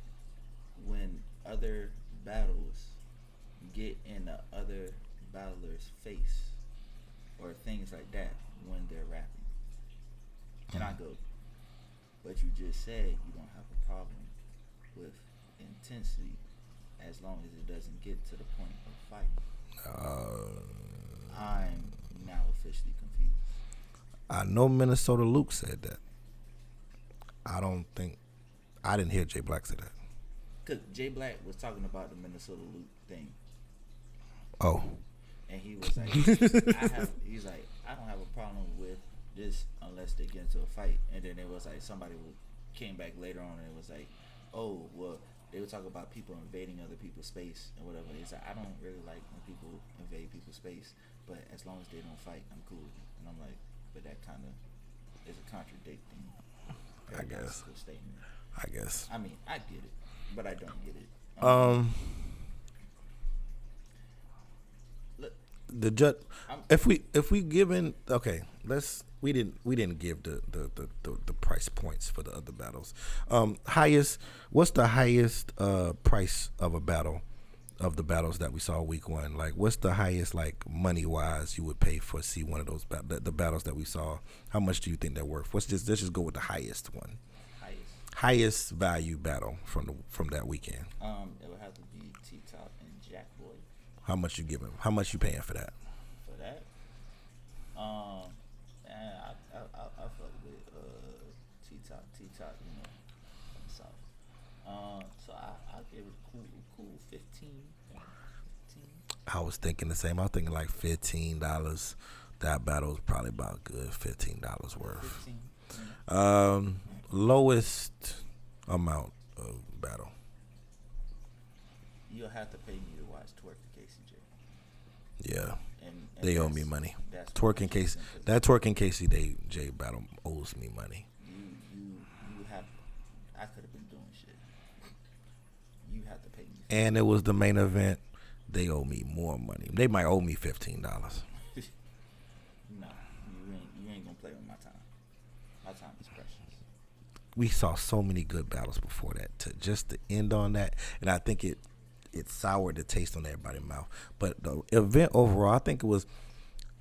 when other battles get in the other battler's face or things like that when they're rapping. And I go, but you just said you don't have a problem with intensity as long as it doesn't get to the point of fighting. I'm now officially confused. I know Minnesota Luke said that. I didn't hear Jay Black say that. Because Jay Black was talking about the Minnesota Luke thing. Oh. And he was like, he's like, I don't have a problem with this unless they get into a fight. And then it was like somebody came back later on and it was like, oh, well, they were talking about people invading other people's space and whatever. He's like, I don't really like when people invade people's space, but as long as they don't fight, I'm cool. And I'm like, but that kind of is a contradicting statement. I guess. I mean, I get it, but I don't get it. Look, the judge. If we given we didn't give the price points for the other battles. What's the highest price of a battle of the battles that we saw week one? Like, what's the highest, like, money wise you would pay for see one of those the battles that we saw? How much do you think they're worth? Let's just go with the highest one. Highest value battle from that weekend. It would have to be T-Top and Jack Boy. How much you giving? How much you paying for that? For that, I fuck with T-Top, you know, South. So I'll give it cool 15. I was thinking the same. I was thinking like $15. That battle was probably about good $15 worth. 15. Lowest amount of battle. You'll have to pay me to watch Twerk and KCJ. Yeah. And they owe me money. Twerk and Casey. That Twerk and Casey J battle owes me money. You have. I could have been doing shit. You have to pay me. And it was the main event. They owe me more money. They might owe me $15. No, you ain't gonna play with my time. My time is precious. We saw so many good battles before that. To end on that, and I think it soured the taste on everybody's mouth. But the event overall, I think it was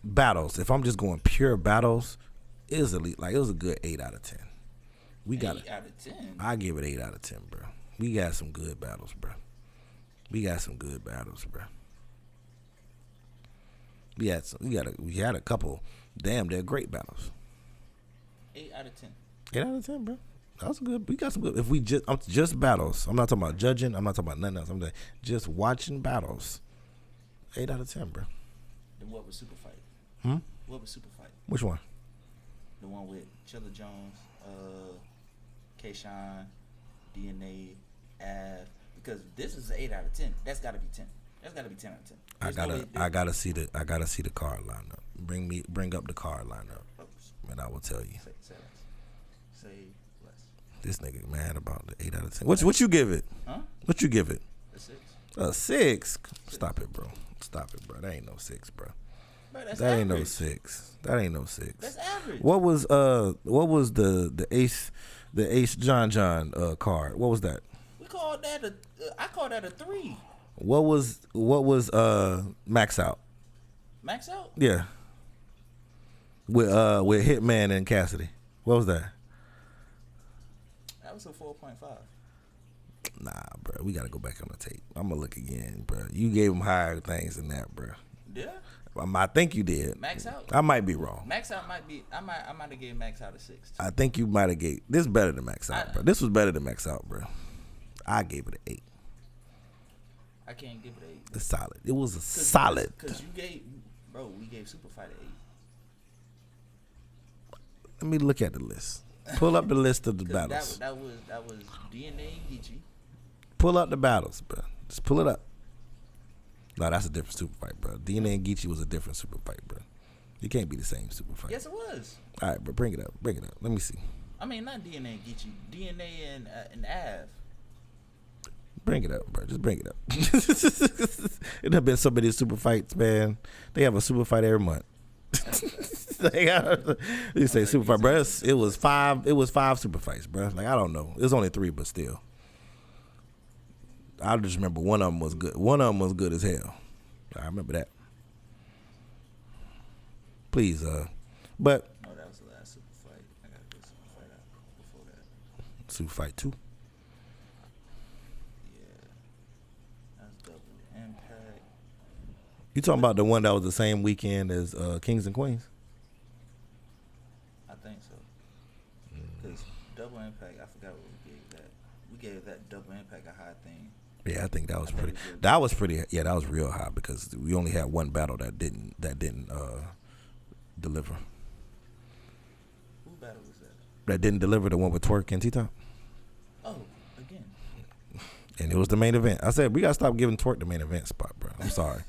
battles. If I'm just going pure battles, it was elite. Like, it was a good 8 out of 10. We got 8 out of 10. I give it 8 out of 10, bro. We got some good battles, bro. We had a couple damn they're great battles. 8 out of 10. 8 out of 10, bro. That was good. We got some good. If we just battles, I'm not talking about judging. I'm not talking about nothing else. I'm just watching battles. 8 out of 10, bro. Then what was Super Fight? What was Super Fight? Which one? The one with Chilla Jones, K-Shine, DNA, Av. Because this is an 8 out of 10. That's got to be 10. That's got to be 10 out of 10. I gotta see the card lineup. Bring up the card lineup. and I will tell you. Say less. Say less. This nigga mad about the 8 out of 10. What you give it? Huh? What you give it? A 6. A 6. Stop it, bro. Stop it, bro. That ain't no 6, bro. Bro, that's That average. ain't no 6. That ain't no 6. That's average. What was the Ace John card? What was that? We called that I call that a 3. What was Max Out? Max Out? Yeah. With Hitman and Cassidy. What was that? That was a 4.5. Nah, bro. We gotta go back on the tape. I'm gonna look again, bro. You gave him higher things than that, bro. Did I? I think you did. Max Out? I might be wrong. Max Out might be. I might have gave Max Out a 6. Too. I think you might have gave this better than Max Out, bro. This was better than Max Out, bro. I gave it an 8. I can't give it an 8. It's solid. It was a solid. Because we gave Super Fight an 8. Let me look at the list. Pull up the list of the battles. That was DNA and Geechee. Pull up the battles, bro. Just pull it up. No, that's a different super fight, bro. DNA and Geechee was a different super fight, bro. It can't be the same super fight. Yes, it was. All right, bro. Bring it up. Bring it up. Let me see. I mean, not DNA and Geechee. DNA and Av. Bring it up, bro. Just bring it up. It have been so many super fights, man. They have a super fight every month. You say super fight, bro. It was 5. It was 5 super fights, bro. Like I don't know. It was only 3, but still. I just remember one of them was good. One of them was good as hell. I remember that. Please, but. Oh, that was the last super fight. I got a good super fight out before that. Super fight 2. Yeah, that's double impact. You talking about the one that was the same weekend as Kings and Queens? I think so. Because double impact, I forgot what we gave that. We gave that double impact a high thing. Yeah, I think that was pretty. That was pretty. Yeah, that was real high because we only had one battle that didn't deliver. Who battle was that? That didn't deliver, the one with Twerk and T-Top. Oh, again. And it was the main event. I said we gotta stop giving Twerk the main event spot, bro. I'm sorry.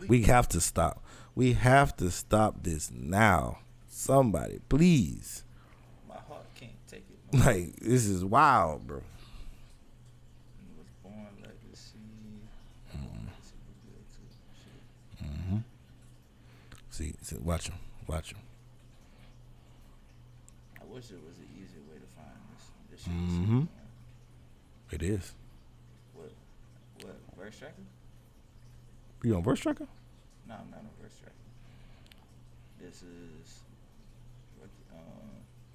We have to stop. We have to stop this now. Somebody, please. My heart can't take it. Like this is wild, bro. Was born legacy. Mm-hmm. See, watch him. I wish there was an easier way to find this shit. Mm-hmm. It is. What? Verse tracker? You on Verse Tracker? No, I'm not on verse tracker. This is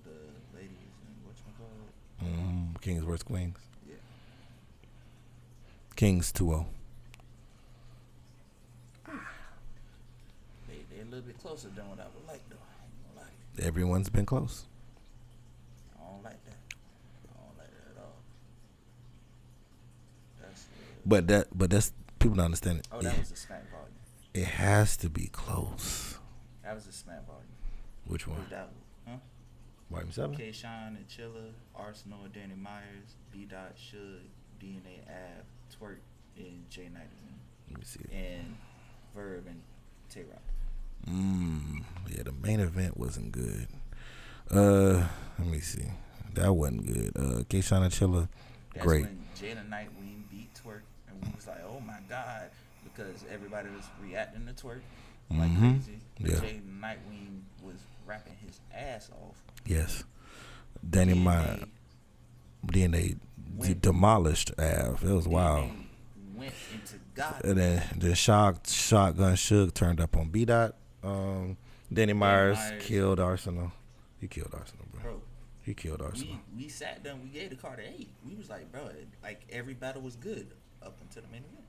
the ladies and whatchamacallit? Kings vs. Queens. Yeah. Kings 2-0. They're a little bit closer than what I would like, though. I ain't gonna lie to you. Everyone's been close. I don't like that. I don't like that at all. But that's people don't understand it. Oh, that was the smack volume. It has to be close. That was the smack volume. Which one? That one, huh? Volume 7? K-Shine and Chilla, Arsenal and Danny Myers, B-Dot, Shug, DNA Av, Twerk, and Jay Knight. Let me see. And Verb and Tay-Rock. Yeah, the main event wasn't good. Let me see. That wasn't good. K-Shine and Chilla, That's great. when Jada Nightwing beat Twerk, and we was like, oh my God, because everybody was reacting to Twerk like crazy. Yeah. Jada Nightwing was rapping his ass off. Yes. Danny Myers. DNA demolished Av. It was wild. Went into God. And then Shotgun Suge turned up on B-Dot. Danny Myers killed Arsenal. He killed Arsenal, bro. He killed Arsenal. We sat down. We gave the card an 8. We was like, bro, like every battle was good up until the main event.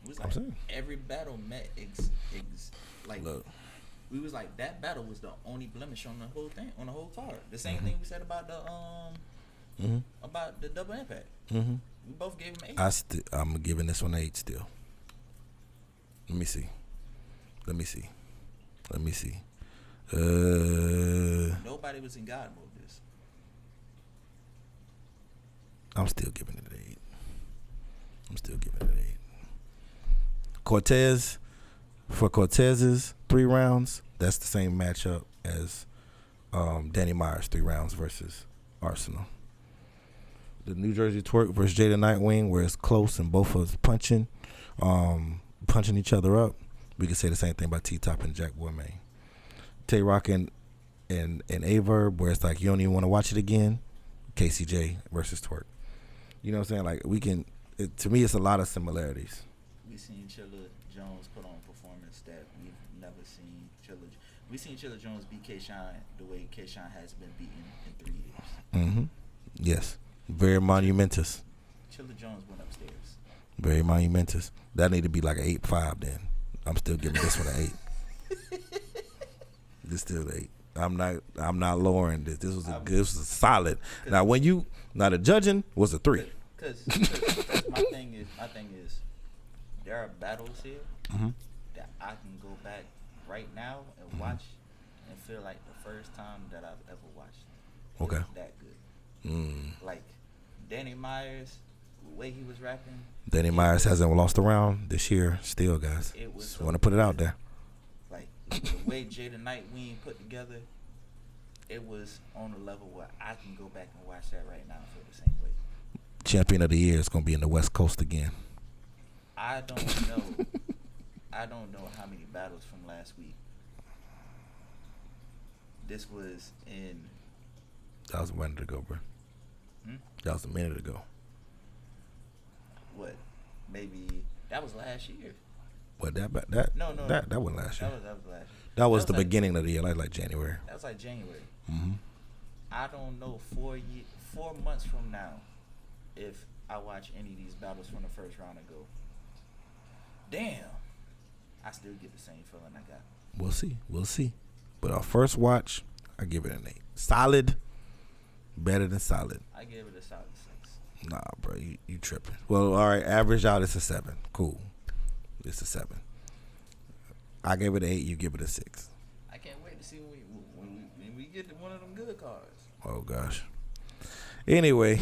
It was like every battle met like. Look. We was like that battle was the only blemish on the whole thing, on the whole card. The same thing we said about the about the double impact. We both gave him 8. I'm giving this one an 8 still. Let me see. Nobody was in God mode this. I'm still giving it an 8. Cortez, for Cortez's 3 rounds, that's the same matchup as Danny Myers 3 rounds versus Arsenal. The New Jersey Twerk versus Jada Nightwing, where it's close and both of us punching each other up. We could say the same thing about T-Top and Jack Boy Maine. Tay Rock and Averb, where it's like you don't even want to watch it again. KCJ versus Twerk. You know what I'm saying? Like to me, it's a lot of similarities. We seen Chilla Jones put on a performance that we've never seen We seen Chilla Jones beat K-Shine the way K-Shine has been beaten in 3 years. Mm-hmm. Yes. Very monumentous. Chilla Jones went upstairs. Very monumentous. That need to be like an 8.5 then. I'm still giving this one an 8. This still an 8. I'm not lowering this. This was a solid. Now the judging was a 3. Because my thing is there are battles here that I can go back right now and watch and feel like the first time that I've ever watched. Okay. It was that good. Like Danny Myers, the way he was rapping. Danny Myers hasn't lost a round this year still, guys. Just want to put it out there. Like the way Jada Nightwing put together, it was on a level where I can go back and watch that right now and feel the same way. Champion of the year is going to be in the West Coast again. I don't know. I don't know how many battles from last week. This was in. That was a minute ago, bro. That was a minute ago. What? Maybe that was last year. What that No. That wasn't last year. That was last year. That was the beginning of the year, like January. That was like January. Mm-hmm. I don't know 4 months from now if I watch any of these battles from the first round and go, damn, I still get the same feeling I got. We'll see. But our first watch, I give it an 8. Solid, better than solid. I give it a solid 6. Nah, bro, you tripping. Well, all right, average out, it's a 7. Cool. It's a 7. I gave it an 8. You give it a 6. I can't wait to see when we get to one of them good cards. Oh gosh. Anyway,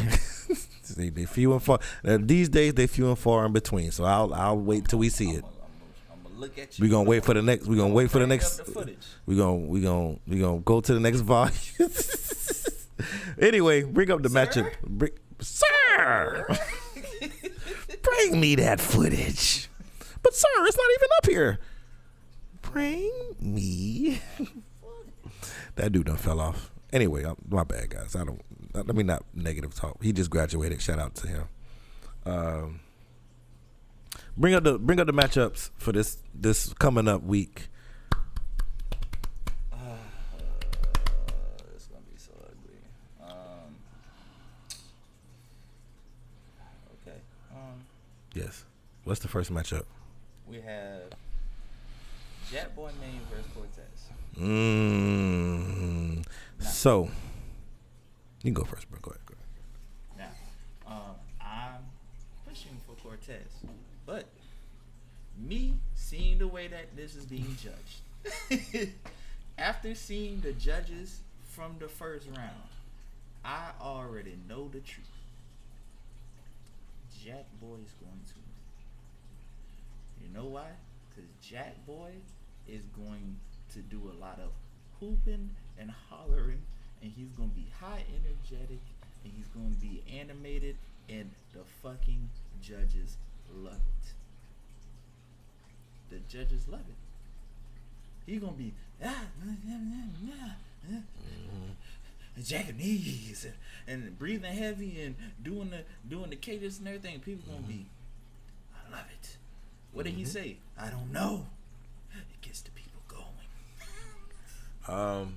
see, they few and far. These days they few and far in between. So I'll wait till we see it. I'm gonna look at you. We're gonna wait for the next. We're gonna wait for the next. We're gonna go to the next volume. Anyway, bring up the matchup. Sir, bring me that footage. But sir, it's not even up here. Bring me. That dude done fell off. Anyway, my bad, guys. Let me not negative talk. He just graduated. Shout out to him. Bring up the matchups for this coming up week. It's gonna be so ugly. Okay. Yes. What's the first matchup? We have Jack Boy Maine versus Cortez. So, you can go first, bro. Go ahead. Now, I'm pushing for Cortez, but me seeing the way that this is being judged, after seeing the judges from the first round, I already know the truth. Jack Boy is going to win. You know why? Because Jack Boy is going to do a lot of hooping and hollering, and he's going to be high energetic, and he's going to be animated, and the fucking judges love it. The judges love it. He's going to be Japanese and breathing heavy and doing the cadence and everything. People going to be, I love it. What did he say? I don't know. It gets the people going.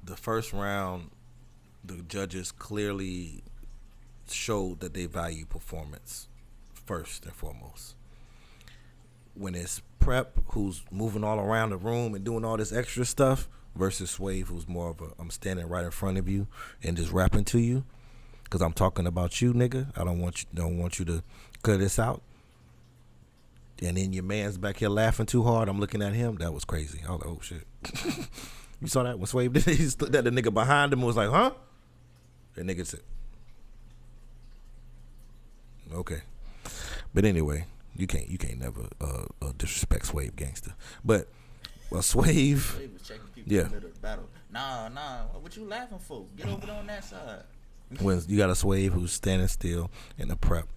The first round, the judges clearly showed that they value performance first and foremost. When it's Prep, who's moving all around the room and doing all this extra stuff, versus Swave, who's more of I'm standing right in front of you and just rapping to you because I'm talking about you, nigga. I don't want you to cut this out. And then your man's back here laughing too hard. I'm looking at him. That was crazy. I was like, oh shit. You saw that when Swave did it? He stood at the nigga behind him and was like, huh? The nigga said, okay. But anyway, you can't never disrespect Swave gangster. But a Swave. Swave was checking people Yeah. in the middle of the battle. Nah, what you laughing for? Get over on that side. When you got a Swave who's standing still and a Prep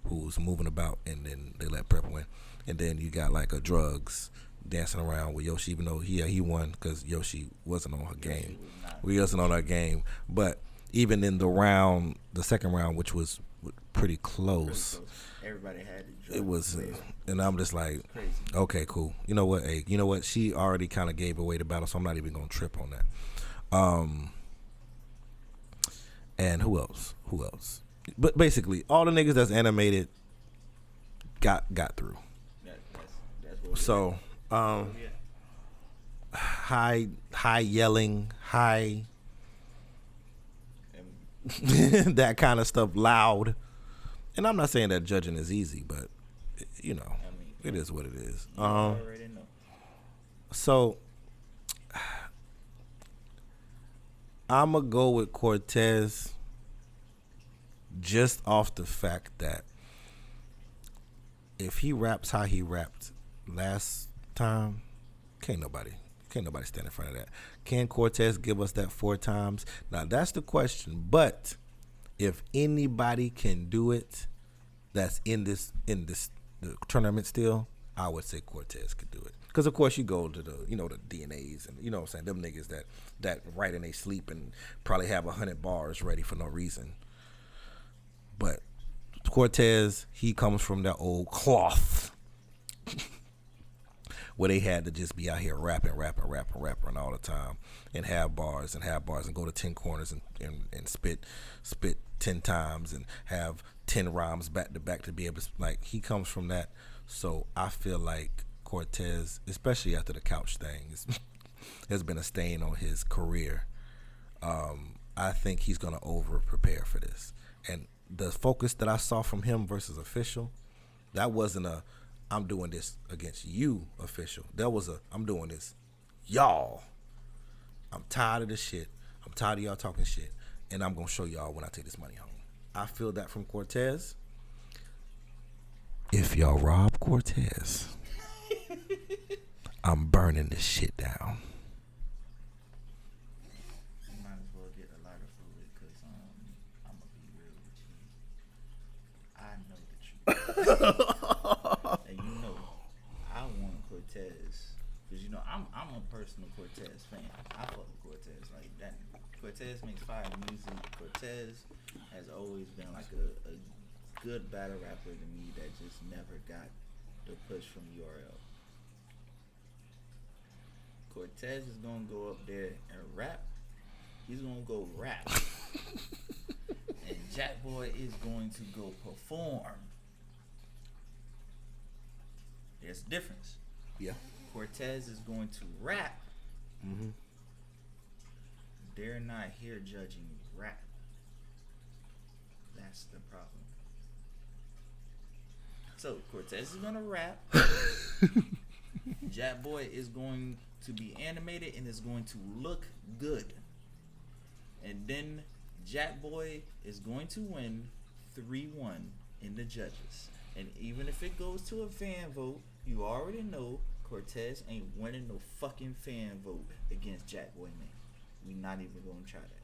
who's moving about, and then they let Prep win. And then you got like a Drugs dancing around with Yoshi, even though he won because Yoshi wasn't on her game. We wasn't on her game. But even in the second round, which was pretty close. Everybody had the Drugs. It was, and I'm just like, Crazy. okay, cool. You know what? Hey, you know what? She already kind of gave away the battle, so I'm not even gonna trip on that. And who else? But basically, all the niggas that's animated got through. That's what So, high yelling, high that kind of stuff, loud. And I'm not saying that judging is easy, but you know, it is what it is. you already know. So I'm gonna go with Cortez just off the fact that if he raps how he rapped last time, can't nobody stand in front of that. Can Cortez give us that 4 times? Now that's the question. But if anybody can do it, that's in this the tournament still, I would say Cortez could do it. Because of course you go to the the DNAs and what I'm saying, them niggas that write in they sleep and probably have 100 bars ready for no reason. But Cortez, he comes from that old cloth where they had to just be out here rapping all the time and have bars and go to 10 corners and spit 10 times and have 10 rhymes back to back to be able to, like, he comes from that. So I feel like Cortez, especially after the couch thing, has been a stain on his career. I think he's going to over prepare for this. And the focus that I saw from him versus Official, that wasn't a I'm doing this against you, Official. That was a I'm doing this y'all. I'm tired of this shit. I'm tired of y'all talking shit. And I'm going to show y'all when I take this money home. I feel that from Cortez. If y'all rob Cortez, I'm burning this shit down. You might as well get a lighter fluid because I'm going to be real with you. I know the truth. And I want Cortez. Because, I'm a personal Cortez fan. I fuck with Cortez. Like, that. Cortez makes fire music. Cortez has always been like a good battle rapper to me that just never got the push from URL. Cortez is gonna go up there and rap. He's gonna go rap. And Jack Boy is going to go perform. There's a difference. Yeah. Cortez is going to rap. Mm-hmm. They're not here judging rap. That's the problem. So Cortez is gonna rap. Jack Boy is going to be animated and is going to look good. And then Jack Boy is going to win 3-1 in the judges. And even if it goes to a fan vote, you already know Cortez ain't winning no fucking fan vote against Jack Boy, man. We not even gonna try that.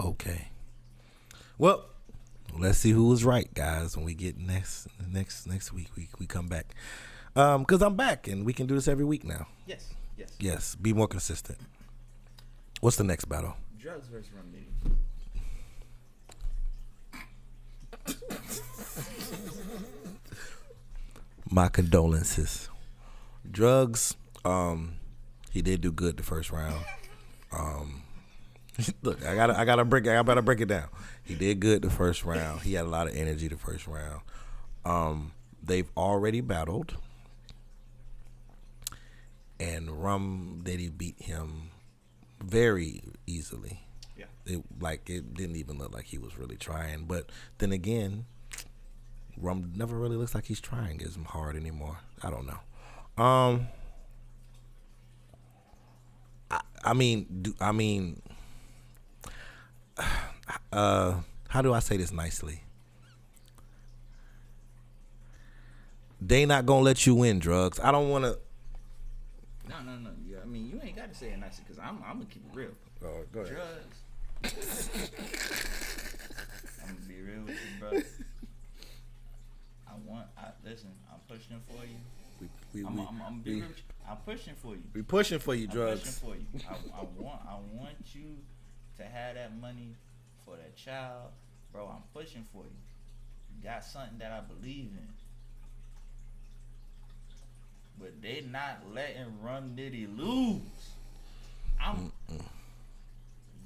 Okay. Well, let's see who was right, guys, when we get next week. We come back. Because I'm back and we can do this every week now. Yes. Be more consistent. What's the next battle? Drugs versus Remedy. My condolences. Drugs, he did do good the first round. Look, I gotta break it down. He did good the first round. He had a lot of energy the first round. They've already battled, and Rum Diddy beat him very easily. Yeah. It didn't even look like he was really trying. But then again, Rum never really looks like he's trying as hard anymore. I don't know. How do I say this nicely? They not gonna let you win, Drugs. I don't want to. No. Yeah, I mean, you ain't got to say it nicely because I'm gonna keep it real. Oh, go ahead. Drugs. I'm gonna be real with you, bro. Listen. I'm pushing for you. I'm be real with you. I'm pushing for you. We pushing for you, I'm drugs. pushing for you. I want you to have that money for that child, bro. I'm pushing for you. You got something that I believe in. But they not letting Rum Nitty lose.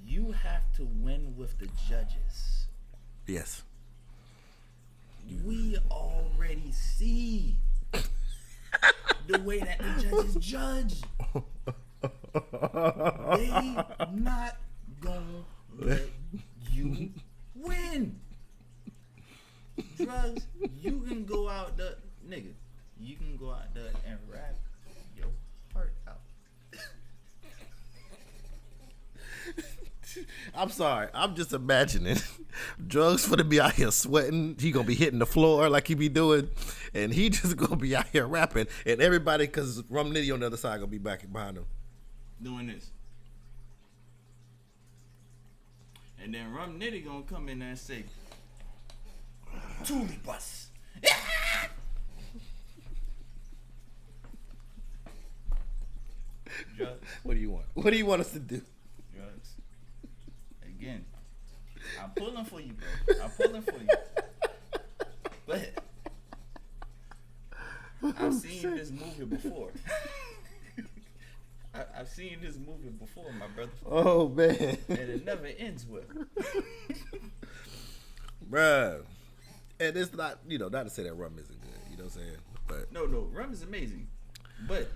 You have to win with the judges. Yes. We already see the way that the judges judge. They not gonna let you win. Drugs, you can go out there, nigga. You can go out there and rap your heart out. I'm sorry. I'm just imagining drugs for to be out here sweating. He gonna be hitting the floor like he be doing, and he just gonna be out here rapping, and everybody, cause Rum Nitty on the other side gonna be back behind him doing this. And then Rum Nitty gonna come in there and say, "Toolie bus." Drugs. What do you want? What do you want us to do? Drugs. Again, I'm pulling for you, bro. I'm pulling for you. But I've seen this movie before. I've seen this movie before, my brother. Oh, man. And it never ends well. Bruh. And it's not, not to say that rum isn't good. You know what I'm saying? But No, rum is amazing. But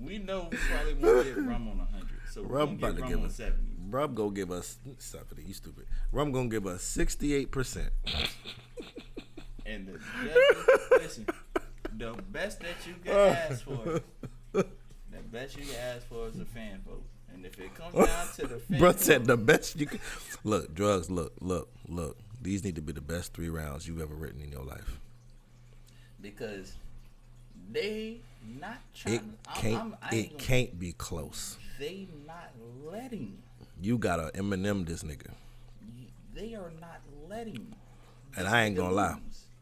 we know we probably won't get rum on 100. So we're going to get rum on 70. Rum gonna give us 70. You stupid. Rum gonna give us 68%. And listen, the best that you can ask for, is a fan vote. And if it comes down to the fan Bro vote, said the best you can. Look, drugs. Look. These need to be the best 3 rounds you've ever written in your life. Because they not trying. It can't be close. They not letting. You gotta Eminem this nigga. They are not letting. And I ain't gonna lie.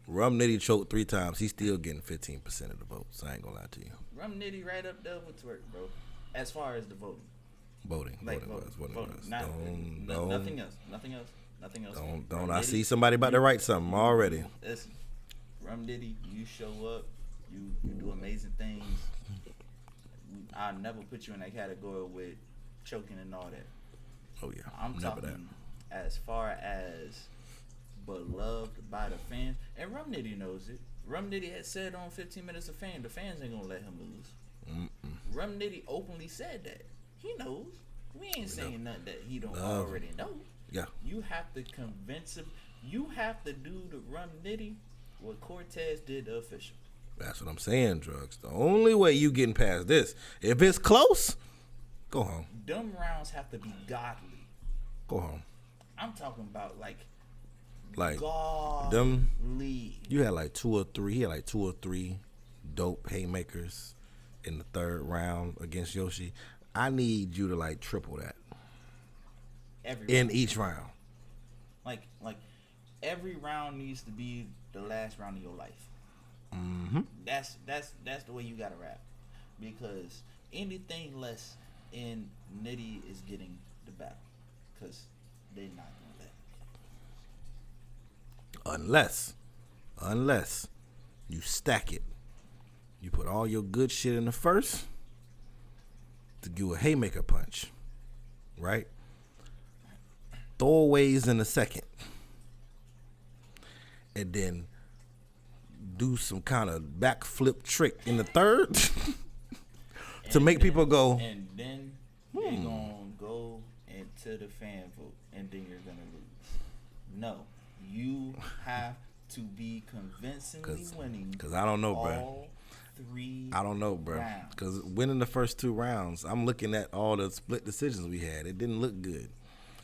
Rum Nitty choked 3 times. He's still getting 15% of the votes. I ain't gonna lie to you. Rum Nitty right up there with Twerk, bro. As far as the voting. Voting was. Nothing else. Don't I see somebody about to write something already. Listen, Rum Nitty, you show up, you do amazing things. I'll never put you in that category with choking and all that. Oh yeah, I'm talking as far as beloved by the fans, and Rum Nitty knows it. Rum Nitty had said on 15 Minutes of Fame, the fans ain't gonna let him lose. Rum Nitty openly said that. He knows. We ain't saying nothing that he don't already know. Yeah. You have to convince him. You have to do the Rum Nitty what Cortez did to Official. That's what I'm saying, drugs. The only way you getting past this, if it's close, go home. Them rounds have to be godly. Go home. I'm talking about like godly. Them. You had like 2 or 3. He had like 2 or 3 dope haymakers in the 3rd round against Yoshi. I need you to like triple that. In each round. Like every round needs to be the last round of your life. Mm-hmm. That's the way you gotta rap, because anything less in Nitty is getting the battle, because they're not gonna let. Unless you stack it, you put all your good shit in the first to do a haymaker punch, right? Throwaways in the second, and then do some kind of backflip trick in the third to make people go. And then they're gonna go into the fan vote, and then you're gonna lose. No, you have to be convincingly winning. Because I don't know, bro. 3 I don't know, bro. Because winning the first 2 rounds, I'm looking at all the split decisions we had. It didn't look good.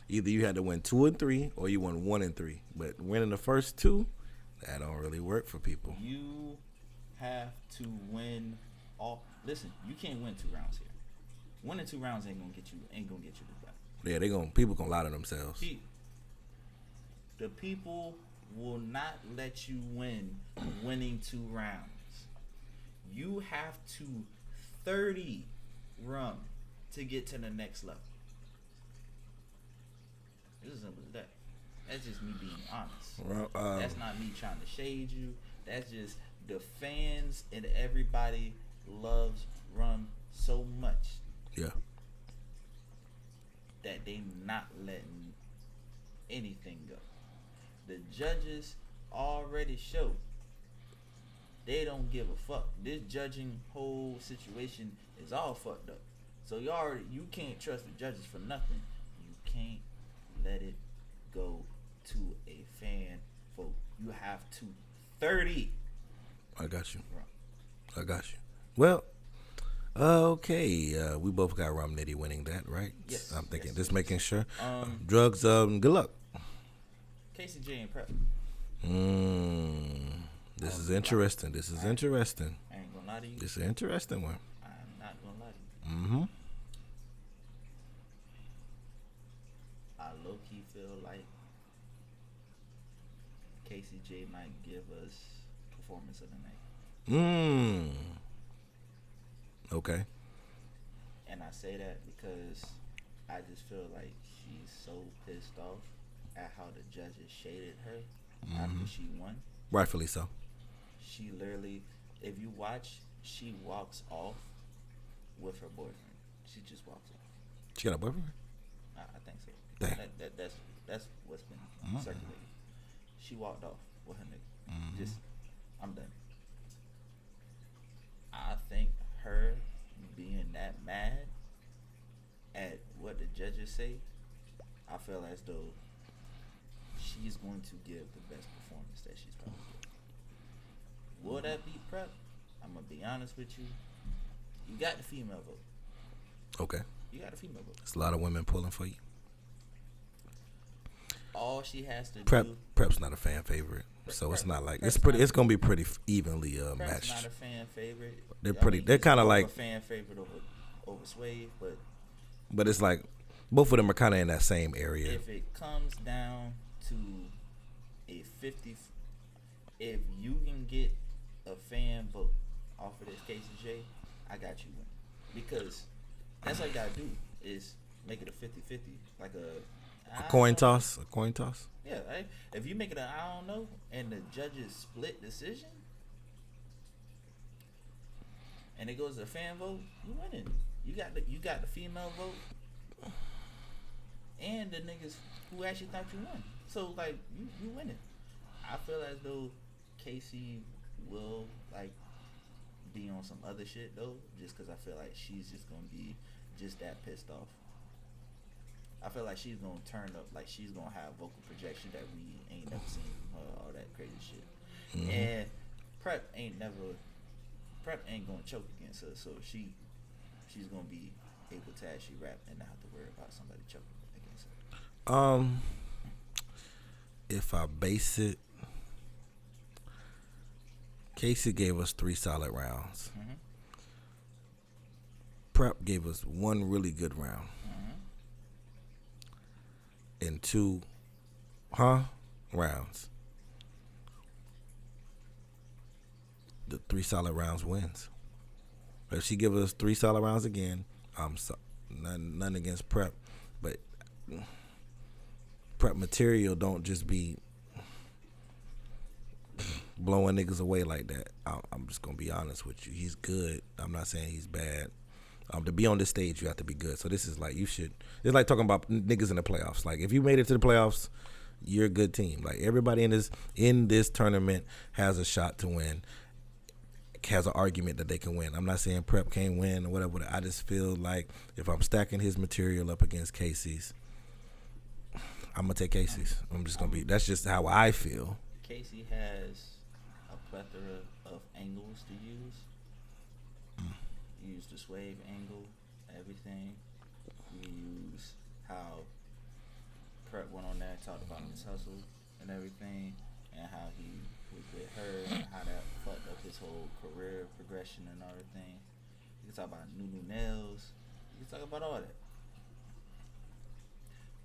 Either you had to win 2 and 3, or you won 1 and 3. But winning the first 2, that don't really work for people. You have to win all. Listen, you can't win 2 rounds here. Winning 2 rounds ain't gonna get you this battle. Yeah, people gonna lie to themselves. The people will not let you win winning 2 rounds. You have to 30 run to get to the next level. It's as simple as that. That's just me being honest. That's not me trying to shade you. That's just the fans and everybody loves Rum so much. Yeah. That they not letting anything go. The judges already show they don't give a fuck. This judging whole situation is all fucked up. So you can't trust the judges for nothing. You can't let it go to a fan vote. You have to 30. I got you. Well, okay. We both got Rum Nitty winning that, right? Yes. I'm thinking, yes, just yes. making sure. Drugs, good luck. Casey J and Prep. This is interesting. I ain't gonna lie to you. This is an interesting one. I'm not gonna lie to you. I low key feel like Casey J might give us performance of the night. Okay. And I say that because I just feel like she's so pissed off at how the judges shaded her after she won. Rightfully so. She literally, if you watch, she walks off with her boyfriend. She just walks off. She got a boyfriend? I think so. Damn. That's what's been circulating. She walked off with her nigga. Just, I'm done. I think her being that mad at what the judges say, I feel as though she's going to give the best performance that she's probably given. Will that be Prep? I'm gonna be honest with you. You got the female vote. Okay. You got a female vote. There's a lot of women pulling for you. All she has to do. Prep's not a fan favorite, so it's not like it's gonna be pretty evenly Prep's matched. not a fan favorite. They're kind of like a fan favorite over Swave, but it's like both of them are kind of in that same area. If it comes down to a 50, if you can get a fan vote off of this Casey J, I got you win. Because that's all you gotta do is make it a 50-50, like a coin toss. Yeah, right? If you make it a I don't know and the judges split decision and it goes to a fan vote, you winning. You got the female vote and the niggas who actually thought you won. So like you winning. I feel as though Casey will like be on some other shit though, just because I feel like she's just gonna be just that pissed off. I feel like she's gonna turn up, like she's gonna have vocal projection that we ain't never seen from her, all that crazy shit. And Prep ain't gonna choke against her, so she's gonna be able to actually rap and not have to worry about somebody choking against her. If I base it, Casey gave us 3 solid rounds. Prep gave us 1 really good round. And 2 rounds. The 3 solid rounds wins. If she give us 3 solid rounds again, none against Prep, but Prep material don't just be blowing niggas away like that. I'm just gonna be honest with you. He's good. I'm not saying he's bad. To be on this stage, you have to be good. So this is like it's like talking about niggas in the playoffs. Like if you made it to the playoffs, you're a good team. Like everybody in this tournament has a shot to win, has an argument that they can win. I'm not saying Prep can't win or whatever. I just feel like if I'm stacking his material up against Casey's, I'm gonna take Casey's. That's just how I feel. Casey has a plethora of angles to use. You use the Swave angle, everything. You use how Prep went on there and talked about his hustle and everything, and how he was with her, and how that fucked up his whole career progression and everything. You can talk about new nails. You can talk about all that.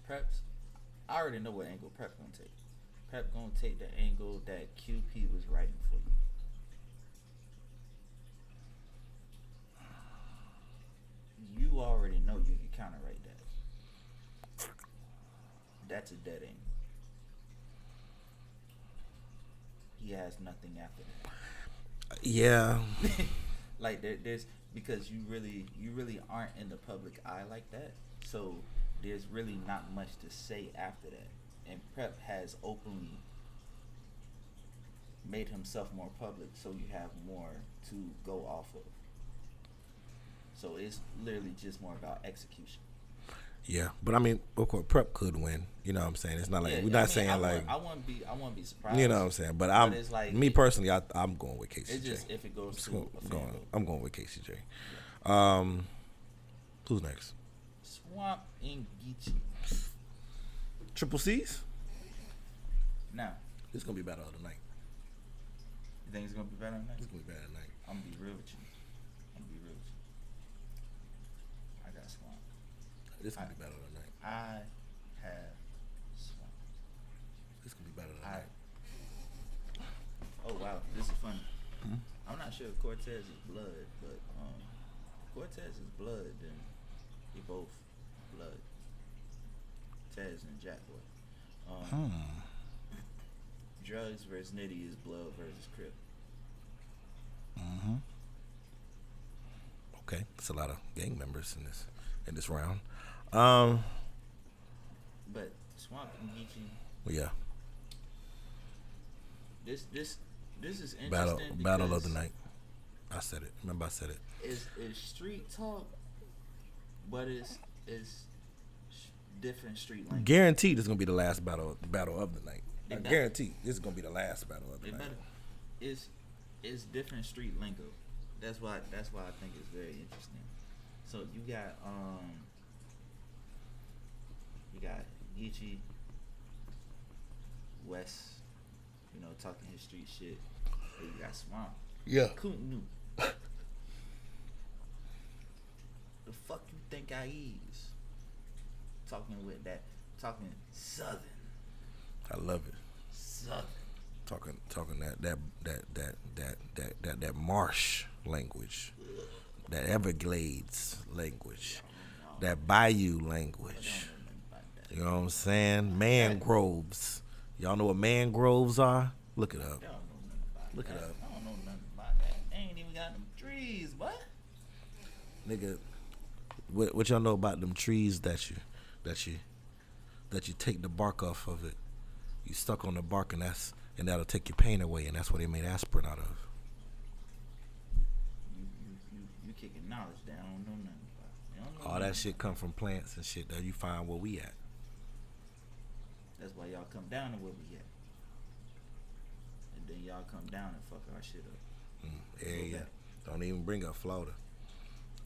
Preps, I already know what angle Prep gonna take. Prep gonna take the angle that QP was writing for you. You already know you can counterwrite that. That's a dead angle. He has nothing after that. Yeah. Like there's because you really aren't in the public eye like that. So there's really not much to say after that. And Prep has openly made himself more public, so you have more to go off of. So it's literally just more about execution. Yeah, but I mean, of course, Prep could win. You know what I'm saying? It's not like we're not saying like I wouldn't be surprised. you know what I'm saying. But I'm it's like, me personally, I'm going with KCJ. It's just if it goes to I'm going with KCJ. Yeah. Who's next? Swamp and Geechee. Triple C's. Now, This is gonna be better tonight. you think it's gonna be better than that? This is gonna be better tonight. I'm gonna be real with you. I got Swamp. This is gonna be better tonight. I have Swamp. This is gonna be better tonight. Oh wow, this is funny. Hmm? I'm not sure if Cortez is blood, but Cortez is blood, then we both blood. Tez and Jack Boy. Drugs versus Nitty is blood versus Crip. Mm-hmm. Okay, it's a lot of gang members in this round. But Swamp and Geechee. Yeah. This is interesting. Battle of the night. I said it. Remember I said it. It's street talk, but it's different street language. Guaranteed this is gonna be the last battle of the night. I guarantee this is gonna be the last battle of the night. It's different street lingo. That's why I think it's very interesting. So you got Geechee, West, talking his street shit. And you got Swamp. Yeah. Koontnu. The fuck you think I is? Talking Southern. I love it. Southern. Talking that marsh language, that Everglades language, that bayou language. You know what I'm saying? Mangroves. Y'all know what mangroves are? Look it up. Look it up. I don't know nothing about that. They ain't even got them trees, what? Nigga, what y'all know about them trees that you take the bark off of it? You stuck on the bark and that'll take your pain away, and that's what they made aspirin out of. You kicking knowledge down. I don't know nothing about it. All that shit come from plants and shit that you find where we at. That's why y'all come down to where we at. And then y'all come down and fuck our shit up. Yeah. Don't even bring up Florida.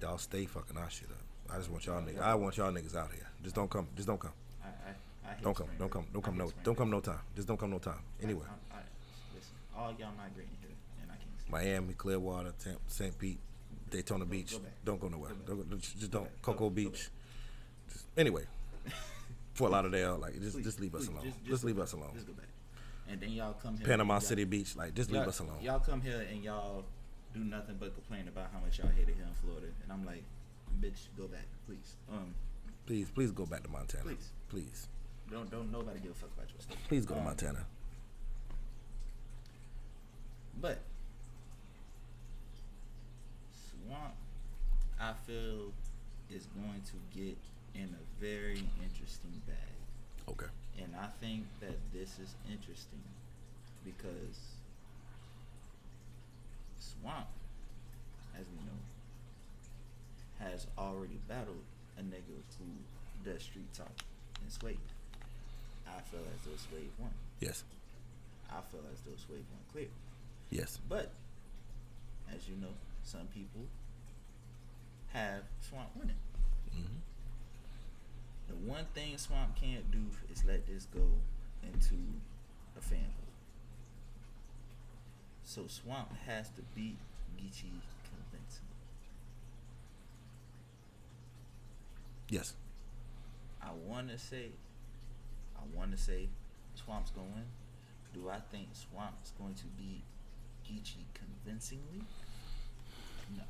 Y'all stay fucking our shit up. I just want y'all niggas. I want y'all niggas out here. Just don't come. Just don't come. I Don't come no time. Just don't come no time. Anywhere. Listen, all y'all migrating here, and I can't see. Miami, Clearwater, St. Pete, Daytona Beach. Go back. Don't go nowhere. Just don't. Go Cocoa back. Beach. Anyway. Fort Lauderdale, like Please, just leave us alone. Just leave us alone. Just go back. And then y'all come here. Panama City Beach, like just leave us alone. Y'all come here and y'all do nothing but complain about how much y'all hate it here in Florida, and I'm like, bitch, go back, please. Please go back to Montana. Please. Don't nobody give a fuck about your state. Please go to Montana. But Swamp, I feel, is going to get in a very interesting bag. Okay. And I think that this is interesting because Swamp, as we know, has already battled a nigga who does street talk in Sway. I feel as though Sway won. Yes. I feel as though Sway won clear. Yes. But, as you know, some people have Swamp winning. Mm-hmm. The one thing Swamp can't do is let this go into a fan vote. So Swamp has to beat Geechee convincingly. Yes. I want to say, Swamp's going to win. Do I think Swamp's going to beat Geechee convincingly? No.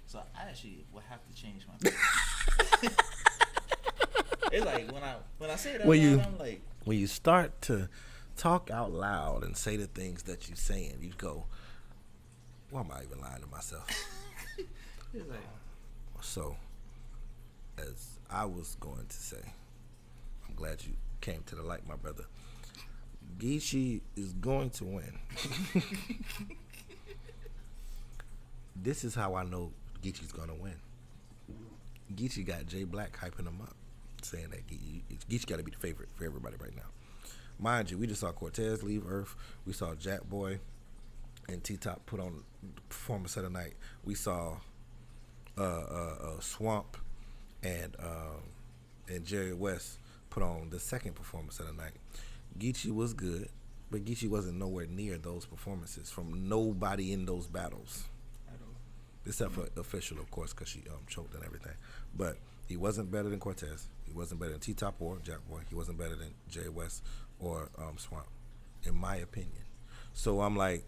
So I actually will have to change my pick. It's like when I say that, I'm like, when you start to talk out loud and say the things that you're saying, you go, why am I even lying to myself? it's like, So, as I was going to say, I'm glad you came to the light, my brother. Geechee is going to win. This is how I know Geechee's going to win. Geechee got Jay Black hyping him up, saying that Geechee got to be the favorite for everybody right now. Mind you, we just saw Cortez leave Earth. We saw Jack Boy and T-Top put on performance of the night. We saw Swamp and Jerry West put on the second performance of the night. Geechee was good, but Geechee wasn't nowhere near those performances from nobody in those battles. Except for official, of course, because she choked and everything. But he wasn't better than Cortez. He wasn't better than T-Top or Jack Boy. He wasn't better than Jerry West or Swamp, in my opinion. So I'm like,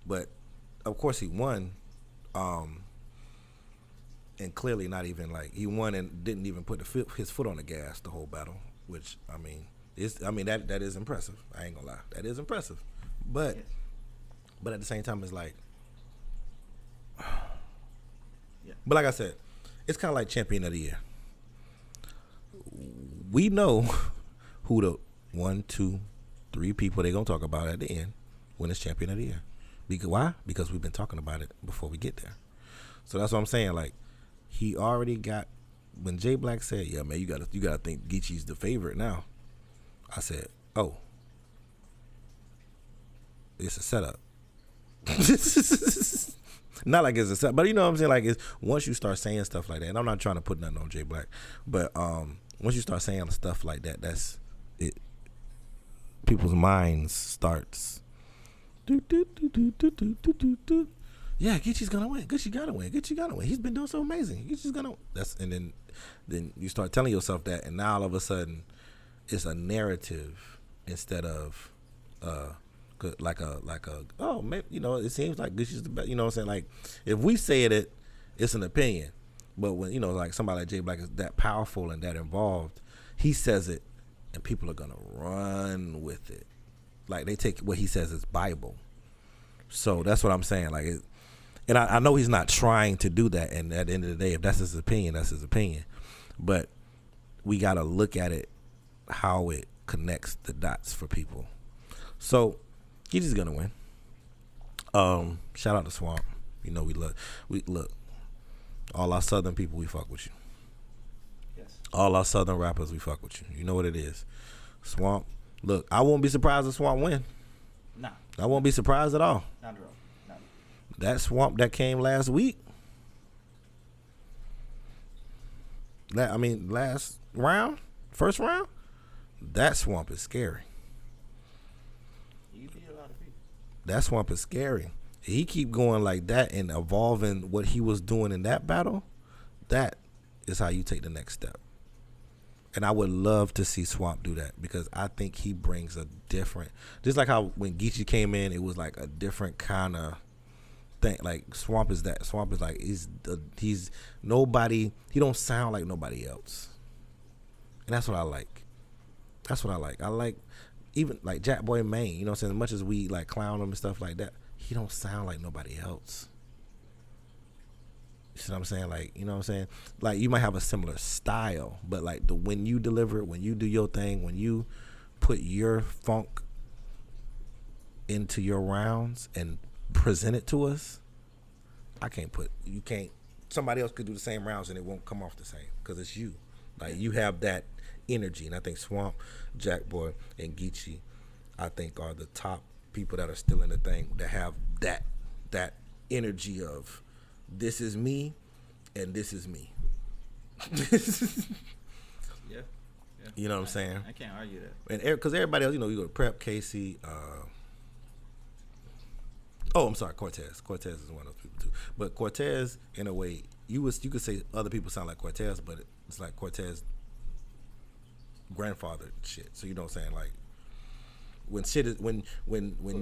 but of course he won, and clearly not even like he won and didn't even put his foot on the gas the whole battle, which that is impressive. I ain't gonna lie, that is impressive. But yes. But at the same time, it's like. Yeah. But like I said, it's kind of like champion of the year. We know who the 1, 2, 3 people they're going to talk about at the end when it's champion of the year. Why? Because we've been talking about it before we get there. So that's what I'm saying. Like, he already got, when Jay Black said, yeah, man, you gotta think Geechee's the favorite now. I said, oh, it's a setup. Not like it's a set, but you know what I'm saying. Like, it's once you start saying stuff like that, and I'm not trying to put nothing on Jay Black, but once you start saying stuff like that, that's it. People's minds starts. Yeah, Geechee's gonna win. Geechee gotta win. Geechee gotta win. He's been doing so amazing. Geechee's gonna. And then you start telling yourself that, and now all of a sudden, it's a narrative instead of like a oh, maybe, you know, it seems like Geechee's the best. You know what I'm saying? Like, if we say it, it's an opinion. But when, you know, like somebody like Jay Black is that powerful and that involved, he says it, and people are gonna run with it. Like, they take what he says as Bible. So that's what I'm saying. Like, and I know he's not trying to do that. And at the end of the day, if that's his opinion, that's his opinion. But we gotta look at it how it connects the dots for people. So he's just gonna win. Shout out to Swamp. You know we look. All our Southern people, we fuck with you. yes. All our Southern rappers, we fuck with you. You know what it is. Swamp. Look, I won't be surprised if Swamp win. Nah. I won't be surprised at all. Not at all. Not at all. That Swamp that came last week. Last round, first round. That Swamp is scary. You beat a lot of people. That Swamp is scary. He keep going like that and evolving what he was doing in that battle. That is how you take the next step. And I would love to see Swamp do that, because I think he brings a different, just like how when Geechee came in, it was like a different kind of thing. Like, Swamp is that. Swamp is like, he's nobody, he don't sound like nobody else. And that's what I like. That's what I like. I like even like Jack Boy Maine, you know what I'm saying? As much as we like clown him and stuff like that, he don't sound like nobody else. You see what I'm saying? Like, you know what I'm saying? Like, you might have a similar style, but like when you deliver it, when you do your thing, when you put your funk into your rounds and present it to us, you can't, somebody else could do the same rounds and it won't come off the same, because it's you. Like, you have that energy, and I think Swamp, Jack Boy, and Geechee, I think, are the top people that are still in the thing that have that energy of, this is me and this is me. Yeah. You know what I'm saying? I can't argue that. And because everybody else, you know, you go to Prep, Casey. I'm sorry, Cortez. Cortez is one of those people too. But Cortez, in a way, you could say other people sound like Cortez, but it's like Cortez grandfather shit. So you know what I'm saying? Like when shit is when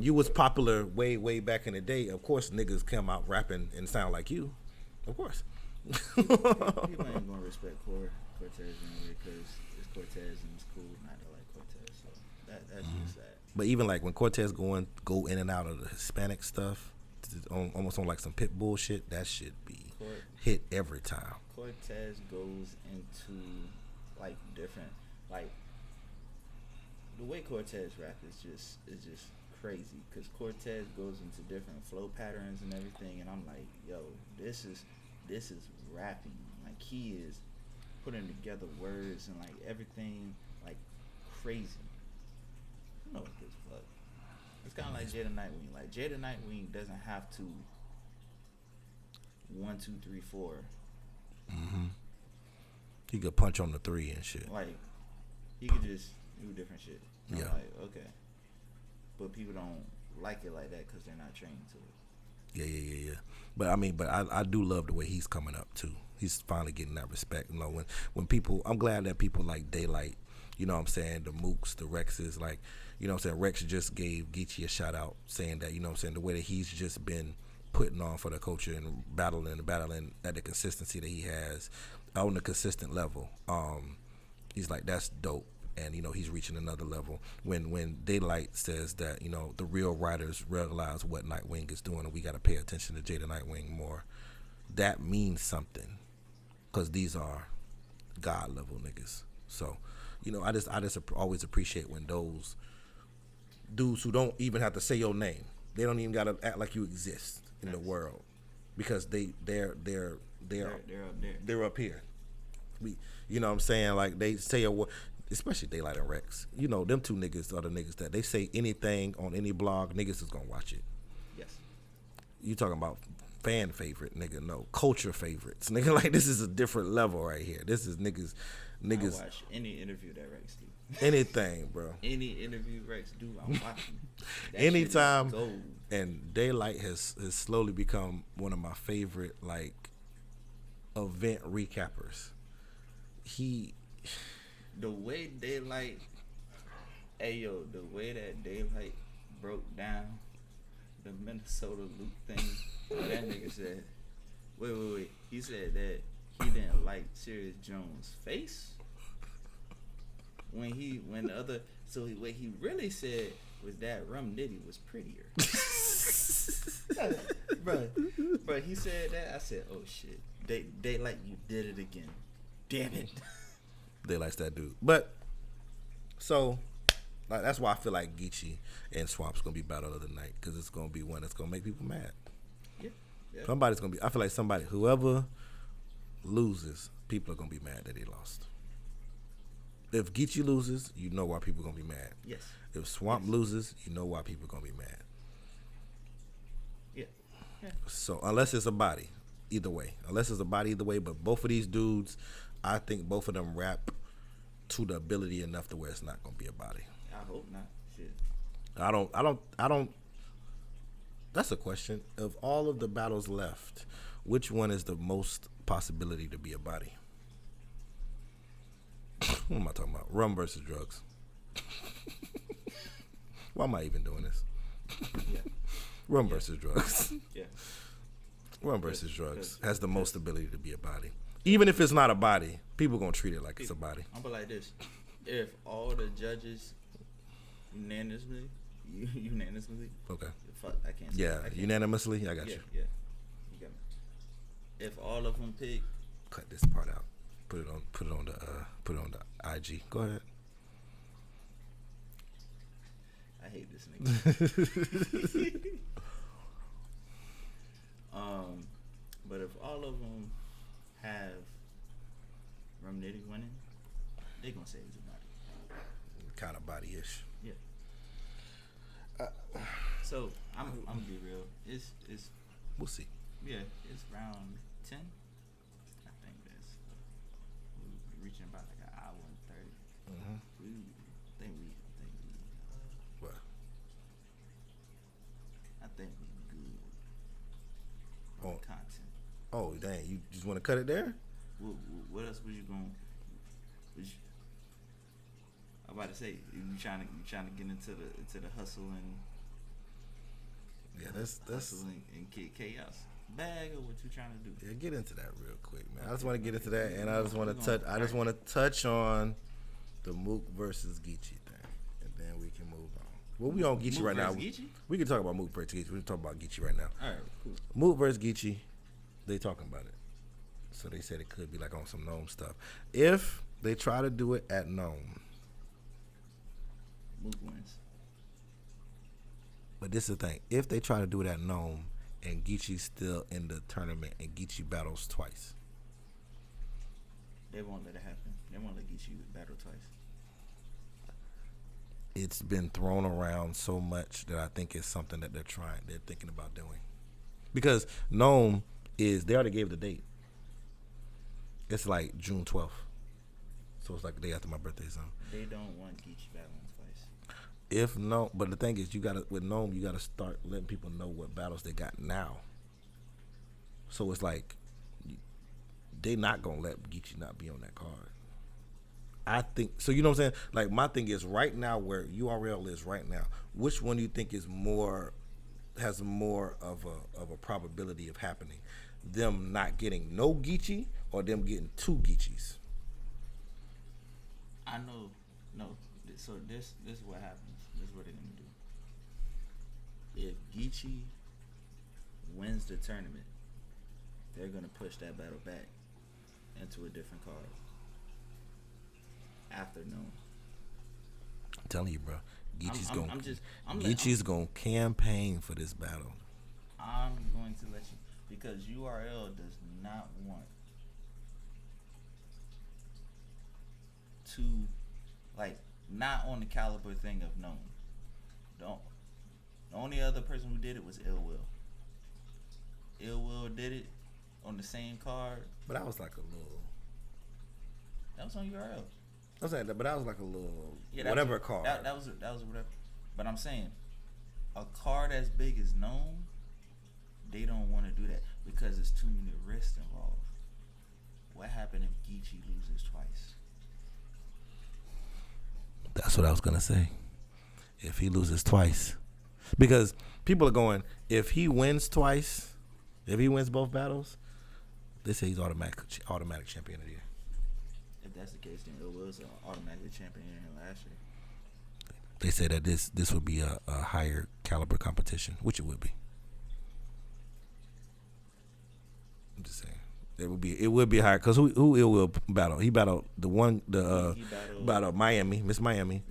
you was popular way back in the day, of course niggas come out rapping and sound like you. Of course. People ain't gonna respect Cortez anyway because it's Cortez and it's cool not to like Cortez. So that's just that. But even like when Cortez go in and out of the Hispanic stuff, almost on like some pit bullshit, that shit be hit every time. Cortez goes into like different, like the way Cortez rap is just crazy because Cortez goes into different flow patterns and everything, and I'm like, yo, this is rapping. Like he is putting together words and like everything like crazy. I don't know what this fuck. It's kind of like Jada Nightwing. Like Jada Nightwing doesn't have to 1, 2, 3, 4. Mm-hmm. He could punch on the 3 and shit. Like he could just do different shit. And yeah. I'm like, okay. But people don't like it like that because they're not trained to it. Yeah. But I do love the way he's coming up too. He's finally getting that respect. You know, when people, I'm glad that people like Daylight. You know what I'm saying? The Mooks, the Rexes, like, you know what I'm saying? Rex just gave Geechee a shout out saying that, you know what I'm saying, the way that he's just been putting on for the culture and battling at the consistency that he has on a consistent level. He's like, that's dope. And, you know, he's reaching another level. When Daylight says that, you know, the real writers realize what Nightwing is doing and we got to pay attention to Jada Nightwing more, that means something because these are God level niggas. So, you know, I just always appreciate when those dudes who don't even have to say your name, they don't even got to act like you exist in the world because they're up here. You know what I'm saying? Like they say a word. Especially Daylight and Rex. You know, them two niggas are the niggas that they say anything on any blog, niggas is gonna watch it. Yes. You talking about fan favorite, nigga, no. Culture favorites. Nigga, like this is a different level right here. This is niggas I watch any interview that Rex do. Anything, bro. Any interview Rex do, I'm watching. Anytime. And Daylight has slowly become one of my favorite like event recappers. The way Daylight, the way that Daylight broke down the Minnesota Luke thing, that nigga said, wait. He said that he didn't like Sirius Jones' face what he really said was that Rum Nitty was prettier. Bro, he said that. I said, oh shit, Daylight, you did it again. Damn it. Daylight's that dude. But so like, that's why I feel like Geechee and Swamp's gonna be battle of the night because it's gonna be one that's gonna make people mad. Yeah. Somebody's gonna be. I feel like whoever loses, people are gonna be mad that they lost. If Geechee loses, you know why people are gonna be mad. Yes. If Swamp loses, you know why people are gonna be mad. Yeah. So unless it's a body, either way. But both of these dudes, I think both of them rap to the ability enough to where it's not gonna be a body. I hope not. Shit. I don't. That's a question. Of all of the battles left, which one is the most possibility to be a body? What am I talking about? Rum versus drugs. Why am I even doing this? Yeah. Rum versus drugs. Yeah. Rum versus drugs has the most ability to be a body. Even if it's not a body, people gonna treat it like it's a body. I'm gonna like this: if all the judges unanimously, okay. Fuck, I can't. Say yeah, unanimously. I got you. Yeah, you got me. If all of them pick, cut this part out. Put it on the IG. Go ahead. I hate this nigga. But if all of them have Rum Nitty winning, they gonna say it's a body. Kind of body-ish. Yeah. So I'm gonna be real. It's we'll see. Yeah, it's round 10. I think that's we're reaching about like an hour and 30. Mm-hmm. I think we What? I think we good on Oh. content. Oh dang, you just want to cut it there? What else was you going? I'm about to say you trying to get into the hustle and Yeah, that's hustle and chaos bag, or what you trying to do? yeah. Get into that real quick, man. I just want to get into that, and I just want to touch. I just want to touch on the Mook versus Geechee thing, and then we can move on. Well, we on Geechee Mook right now. versus Geechee? We can talk about Mook versus Geechee. We can talk about Geechee right now. All right, cool. Mook versus Geechee, they talking about it. So they said it could be like on some Gnome stuff. If they try to do it at Gnome, Mook wins. but this is the thing. If they try to do it at Gnome and Geechee's still in the tournament and Geechee battles twice, They won't let it happen. They won't let Geechee battle twice. it's been thrown around so much that I think it's something that they're thinking about doing. Because Gnome they already gave the date. It's like June 12th. So it's like the day after my birthday, so. They don't want Geechee battling twice. If no, but the thing is, with Gnome, you gotta start letting people know what battles they got now. So it's like, they not gonna let Geechee not be on that card. I think so. You know what I'm saying? Like, my thing is right now where URL is right now. Which one do you think has more of a probability of happening? Them not getting no Geechee or them getting two Geechees? I know. No. So this is what happens. This is what they're gonna do. If Geechee wins the tournament, they're gonna push that battle back into a different card after Gnome. I'm telling you, bro. I'm Geechee's gonna campaign for this battle. I'm going to let you, because URL does not want to, like, not on the caliber thing of Gnome. The only other person who did it was Ill Will. Ill Will did it on the same card. But that was like a little. That was on URL. I'm saying that, but that was like a little Yeah, whatever card. That was whatever. But I'm saying, a card as big as Gnome, they don't want to do that because there's too many risks involved. What happened if Geechee loses twice? That's what I was gonna say. If he loses twice, because people are going, if he wins twice, if he wins both battles, they say he's automatic champion of the year. If that's the case, then it was automatically champion last year. They say that this would be a higher caliber competition, which it would be. I'm just saying. It would be higher because who Ill Will battle? He battled the one battled Miami, Miss Miami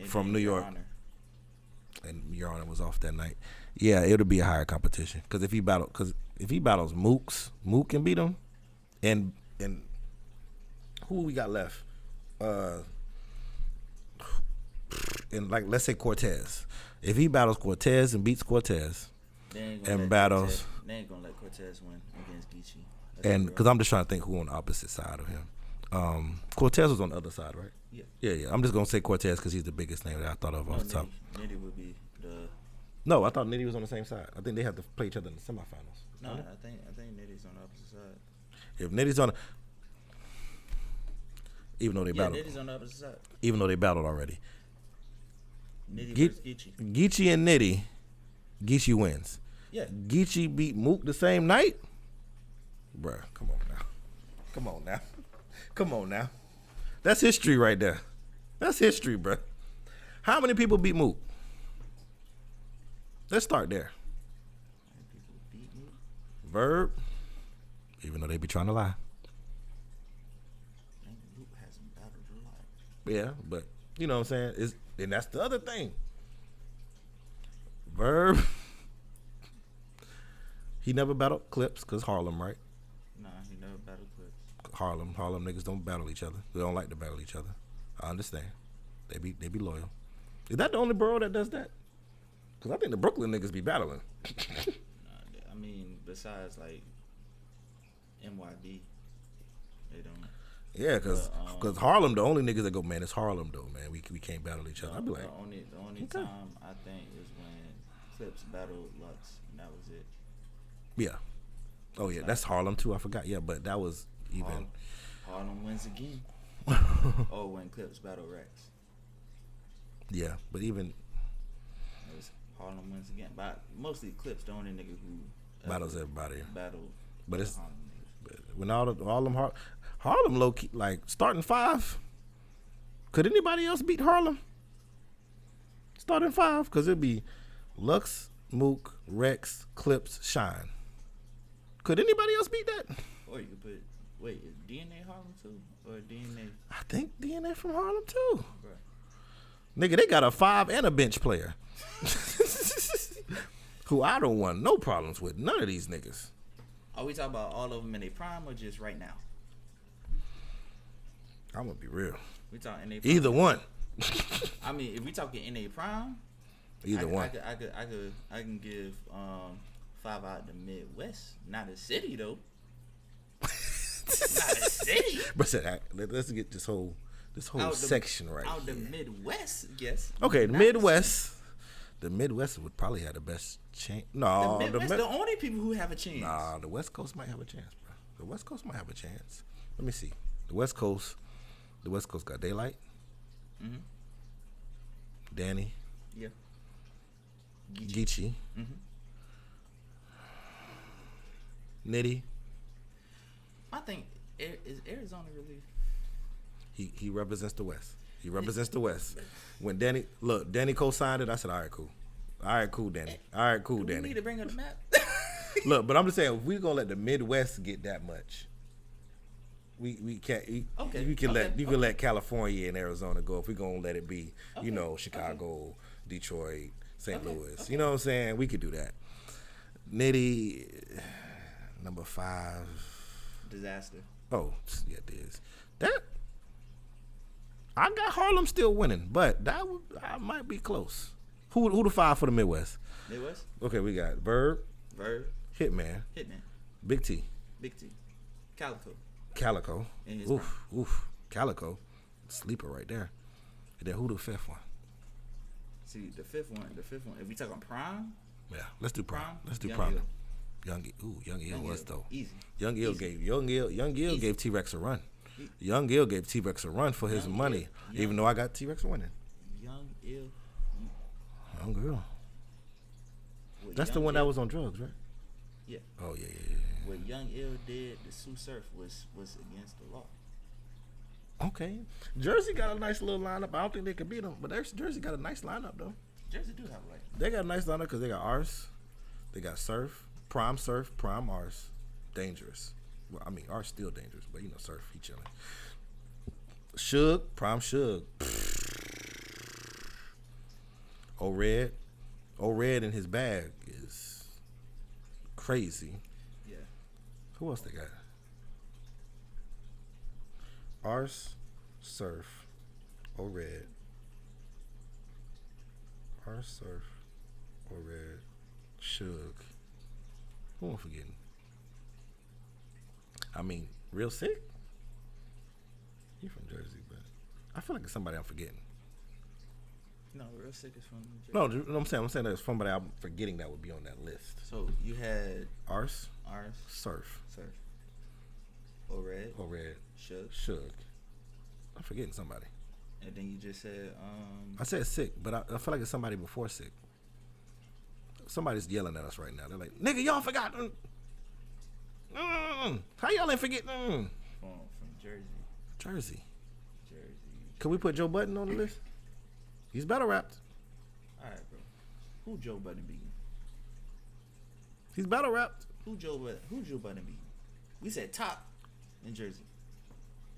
from New York, and Your Honor was off that night. Yeah, it would be a higher competition because if he battles Mook can beat him, and who we got left? And like let's say Cortez. If he battles Cortez and beats Cortez, and battles, they ain't gonna let Cortez win against Geechee. And because I'm just trying to think who on the opposite side of him. Cortez was on the other side, right? Yeah. I'm just gonna say Cortez because he's the biggest name that I thought of off the top. Nitty would be the. No, I thought Nitty was on the same side. I think they have to play each other in the semifinals. No, I think Nitty's on the opposite side. If Nitty's on, even though they battled, Nitty's on the opposite side. Even though they battled already. Nitty versus Geechee. Geechee and Nitty, Geechee wins. Yeah. Geechee beat Mook the same night. Bruh, come on now. That's history right there. That's history, bruh. How many people beat Mook? Let's start there. How many people beat Mook? Verb, even though they be trying to lie. Mook hasn't battled a lot. Yeah, but you know what I'm saying? And that's the other thing. Verb, he never battled Clips because Harlem, right? Nah, he never battled Clips. Harlem niggas don't battle each other. They don't like to battle each other. I understand. They be loyal. Is that the only borough that does that? Because I think the Brooklyn niggas be battling. Nah, I mean, besides like NYB, they don't. Yeah, because Harlem, the only niggas that go, man, it's Harlem though, man. We can't battle each other. I'd be like, the only time I think is when Clips battled Lux, and that was it. Yeah. Oh yeah, that's Harlem too. I forgot. Yeah, but that was even. Harlem wins again. Oh, when Clips battle Rex. Yeah, but even It was Harlem wins again. But mostly Clips, the only nigga who battles everybody. battled. But it's Harlem niggas. but when all them Harlem low key like starting 5. Could anybody else beat Harlem? Starting 5, because it'd be Lux, Mook, Rex, Clips, Shine. Could anybody else beat that? Or you could put, wait, is DNA Harlem too? Or DNA? I think DNA from Harlem too. Bruh. Nigga, they got a 5 and a bench player. Who I don't want no problems with. None of these niggas. Are we talking about all of them in their prime or just right now? I'm gonna be real. We talking in their prime? Either one. I mean, if we talking in their prime, Either one. I can give 5 out the Midwest. Not a city though. Not a city. But let's get this whole section right. Out the Midwest, yes. Okay, the Midwest. The Midwest would probably have the best chance. No, the Midwest, the only people who have a chance. Nah, the West Coast might have a chance, bro. The West Coast might have a chance. Let me see. The West Coast got Daylight. Mm-hmm. Danny. Yeah. Geechee. Mm-hmm. Nitty. I think is Arizona really. He represents the West. He represents the West. When Danny co-signed it, I said, all right, cool. All right, cool, Danny. All right, cool, Danny. We need to bring up the map. Look, but I'm just saying, if we're gonna let the Midwest get that much, we can't. Okay. You can let California and Arizona go if we're gonna let it be. Okay. You know, Chicago, Detroit, St. Okay. Louis. Okay. You know what I'm saying? We could do that. Nitty, number 5. Disaster. Oh, yeah, it is. That I got Harlem still winning, but I might be close. Who the 5 for the Midwest? Midwest? Okay, we got Verb, Hitman, Big T, Calico. Oof, Calico, sleeper right there. And then who the 5th one? See, the fifth one. If we talking prime, Yeah, let's do Prime. Let's do Young Prime. Ill. Young Ill was though. Easy. Young Ill Easy. gave T-Rex a run. Young Ill gave T-Rex a run for his money, even though I got T-Rex winning. Young Ill. Young Girl. That's the one that was on drugs, right? Yeah. Oh yeah. What Young Ill did to Sue Surf was against the law. Okay. Jersey got a nice little lineup. I don't think they could beat them, but Jersey got a nice lineup though. Jersey do have like. They got a nice lineup because they got Ars, they got Surf, Prime Ars, Dangerous. Well, I mean Ars still dangerous, but you know Surf he chilling. Suge, Prime Suge. O-Red in his bag is crazy. Yeah. Who else they got? Ars, Surf, O-Red. Ars, Surf, O-Red, Suge. Who am I forgetting? I mean, Real Sick? He from Jersey, but I feel like it's somebody I'm forgetting. No, Real Sick is from Jersey. No, I'm saying there's somebody I'm forgetting that would be on that list. So you had Ars, Surf, O-Red, Suge. I'm forgetting somebody. And then you just said I said Sick, but I feel like it's somebody before Sick. Somebody's yelling at us right now. They're like, "Nigga, y'all forgot." How y'all ain't forget? From Jersey. Can we put Joe Budden on the list? He's battle rapped. All right, bro. Who Joe Budden beating? He's battle rapped. Who Joe Budden beating? We said top in Jersey.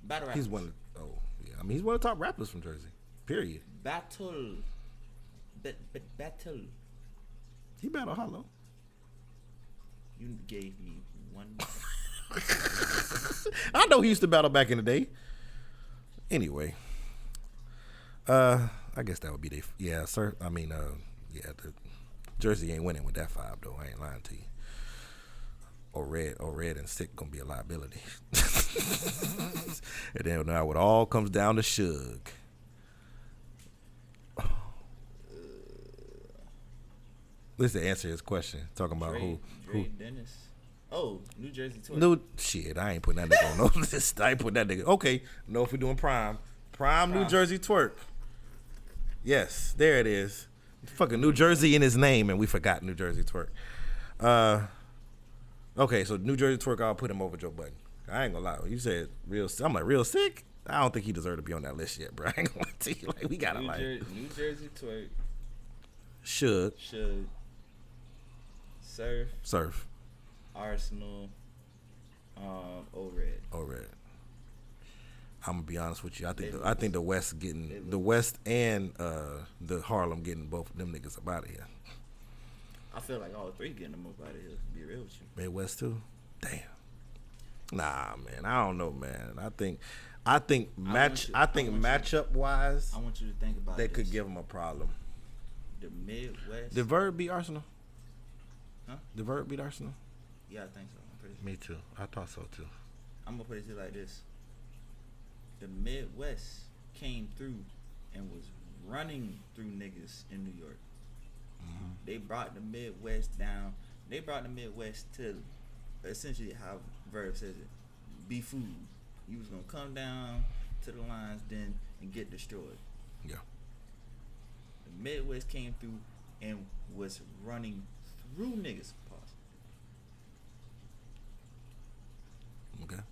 Battle rap. He's one. Oh yeah, I mean he's one of the top rappers from Jersey. Period. Battle. He battled Hollow. You gave me one. I know he used to battle back in the day. Anyway, I guess that would be yeah, sir. I mean, the Jersey ain't winning with that 5 though. I ain't lying to you. Or red and Sick gonna be a liability. And then now it all comes down to Suge. Let's answer his question. Talking about who Dennis. Oh, New Jersey Twerk. No shit, I ain't putting that nigga on no list. I ain't putting that nigga. Okay, no, if we're doing Prime New Jersey Twerk. Yes, there it is. Fucking New Jersey in his name, and we forgot New Jersey Twerk. Okay, so New Jersey Twerk, I'll put him over Joe Budden. I ain't gonna lie. You said real. I'm like real sick. I don't think he deserved to be on that list yet, bro. I ain't gonna lie to you. Like we gotta New Jersey Twerk. Should Surf. Arsenal. O-Red. I'm gonna be honest with you. I think the West getting the West and the Harlem getting both of them niggas up out of here. I feel like all three getting them up out of here. To be real with you. Midwest too. Damn. Nah, man. I don't know, man. I think matchup wise, I want you to think about they this. could give them a problem. The Midwest. Did Verb beat Arsenal? Huh? Did Verb beat Arsenal? Yeah, I think so. I'm pretty sure. Me too. I thought so too. I'm gonna put it to you like this. The Midwest came through and was running through niggas in New York. Mm-hmm. They brought the Midwest down. They brought the Midwest to essentially how Verb says it. Be food. You was gonna come down to the lines then and get destroyed. Yeah. The Midwest came through and was running through niggas. Pause. Okay.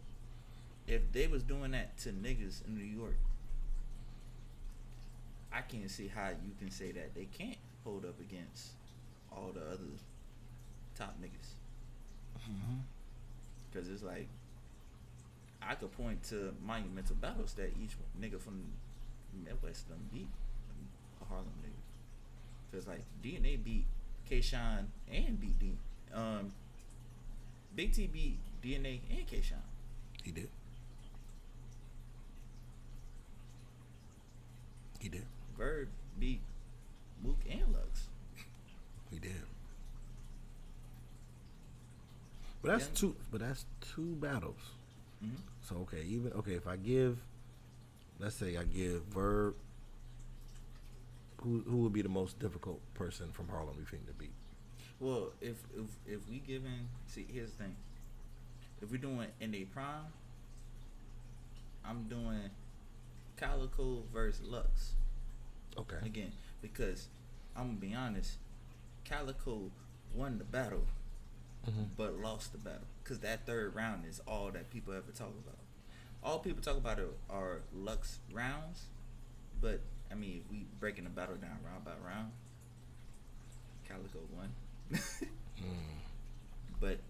If they was doing that to niggas in New York, I can't see how you can say that they can't hold up against all the other top niggas. Mm-hmm. Because it's like, I could point to monumental battles that each nigga from Midwest done beat a Harlem nigga. Because like DNA beat K-Shine and beat D. Big T beat DNA and K-Shine. He did. Verb beat Mook and Lux. He did. But that's two. But that's two battles. Mm-hmm. So if I give, let's say I give Verb. Who would be the most difficult person from Harlem you think to beat? Well, if we giving, see, here's the thing. If we're doing in a prime, I'm doing Calico versus Lux. Okay. Again, because I'm gonna be honest, Calico won the battle, but lost the battle. Cause that third round is all that people ever talk about. All people talk about are Lux rounds, but I mean, if we breaking the battle down round by round, Calico won. But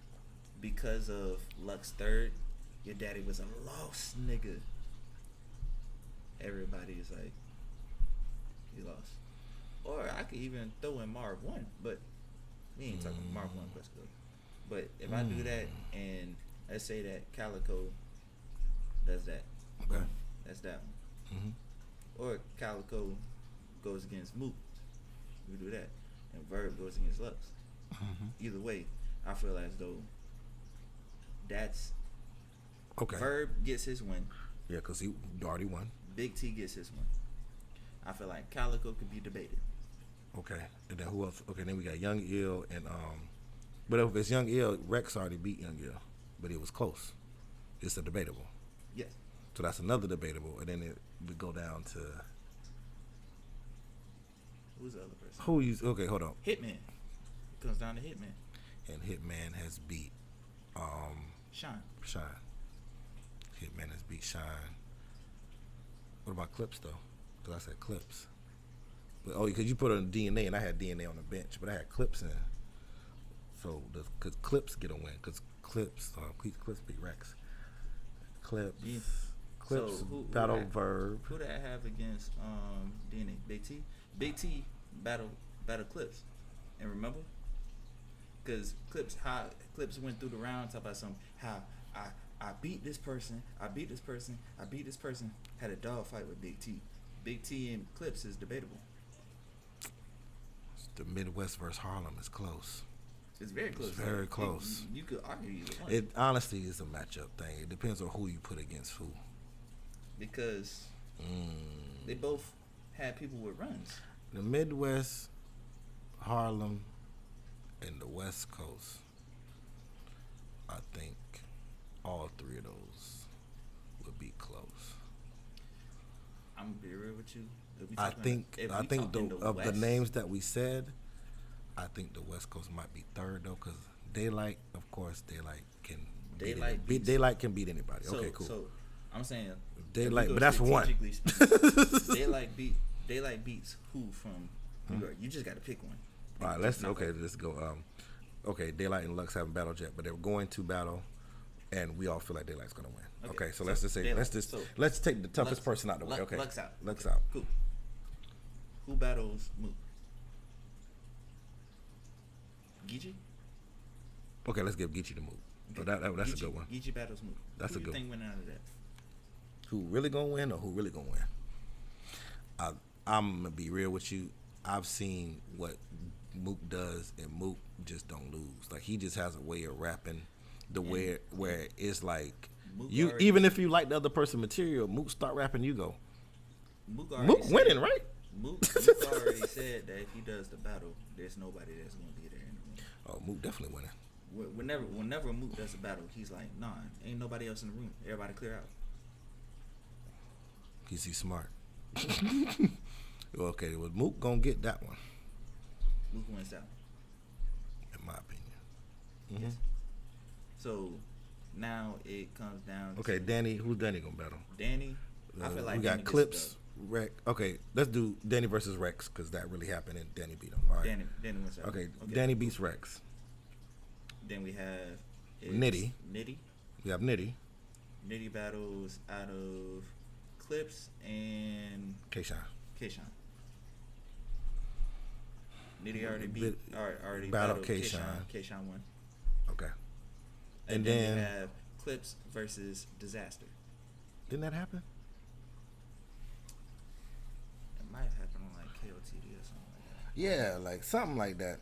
because of Lux third, your daddy was a lost nigga. Everybody is like, he lost. Or I could even throw in Marv 1, but we ain't talking Marv 1 Quest Club. But if I do that and let's say that Calico does that, Okay. that's that one. Mm-hmm. Or Calico goes against Mook, we do that, and Verb goes against Lux. Mm-hmm. Either way, I feel as though that's Okay. Verb gets his win. Yeah, because he already won. Big T gets his win. I feel like Calico could be debated. Okay. And then who else? Okay, then we got Young Ill and but if it's Young Ill, Rex already beat Young Ill, but it was close. It's a debatable. Yes. So that's another debatable, and then it would go down to Who's the other person? who you? Okay, hold on. Hitman. It comes down to Hitman. And Hitman has beat Shine. Hitman has beat Shine. What about Clips though? Because I said Clips. But because you put on DNA and I had DNA on the bench, but I had Clips in. So because Clips get a win, because Clips beat Rex. Clips. Yeah. Clips So battle Verb. Who did I have against DNA? Big T. Big T battle Clips. And remember, because Clips went through the round, talk about how I beat this person, I beat this person, had a dog fight with Big T. Big T and Clips is debatable. The Midwest versus Harlem is close. It's very close. It's very close. You could argue either one. It honestly is a matchup thing. It depends on who you put against who. Because they both had people with runs. The Midwest, Harlem, and the West Coast. two? If we I talking- think if I we think talking of the West, names that we said, I think the West Coast might be third though, because Daylight, of course, Daylight can Daylight beat beats- Daylight can beat anybody. So, Okay, cool. So I'm saying Daylight, if we but go that's one. strategically speaking, Daylight beats who from New York? You just got to pick one. All right, let's go. Okay, Daylight and Lux haven't battled yet, but they're going to battle, and we all feel like Daylight's gonna win. Okay, so let's just say Daylight. let's take the toughest Lux- person out the way. Okay, Lux out. Lux out. Cool. Who battles Mook? Geechee? Okay, let's give Geechee the move. So that's Geechee, a good one. Geechee battles Mook. That's who a you good think winning out of that? Who really gonna win or who really gonna win? I'm gonna be real with you. I've seen what Mook does, and Mook just don't lose. Like he just has a way of rapping, where it's like Mook you already- even if you like the other person's material, Mook start rapping, you go. Mook already Mook said- winning, right? Mook already said that if he does the battle, there's nobody that's gonna be there in the room. Oh, Mook definitely winning. Whenever Mook does a battle, he's like, nah, ain't nobody else in the room. Everybody clear out. He's smart. Okay, well, Mook gonna get that one, Mook wins out. in my opinion. Yes. So now it comes down to Okay, Danny, who's Danny gonna battle? Danny. I feel like we Danny got gets Clips, Rex. Okay, let's do Danny versus Rex because that really happened and Danny beat him. All right. Danny wins out. Okay, Danny beats Rex. Then we have Nitty. We have Nitty. Nitty battles out of Clips and Kayshawn. Nitty already beat. Already battled battled Kayshawn. Kayshawn won. Okay. And And then then we have Clips versus Disaster. didn't that happen? It might have happened on like KOTD or something like that. Yeah, like something like that.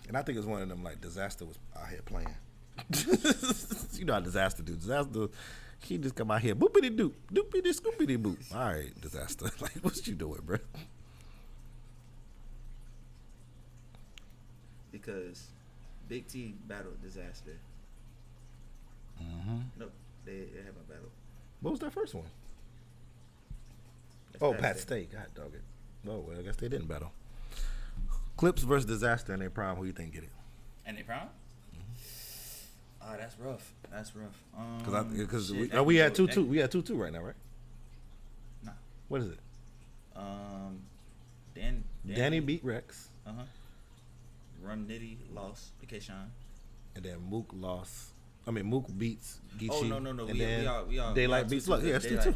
And I think it's one of them like Disaster was out here playing. You know how Disaster do. Disaster, he just come out here boopity doop, doopity scoopity boop. All right, Disaster. Like, what you doing, bro? Because Big T battled Disaster. Mm-hmm. Nope, they haven't battled. What was that first one? That's Oh, Pat Pat Stay. Stay. God dog it. Oh, well, I guess they didn't battle. Clips versus Disaster in their prime. Who you think get it? And they proud? Oh, that's rough. That's rough. Because shit, we that had could 2-2. go- We had 2-2 right now, right? Nah. What is it? Danny beat Rex, Rum Nitty lost to Kayshawn. and then Mook lost. I mean, Mook beats Geechee. Oh no. And We then are Daylight beats Lux. Yeah, it's 2-2.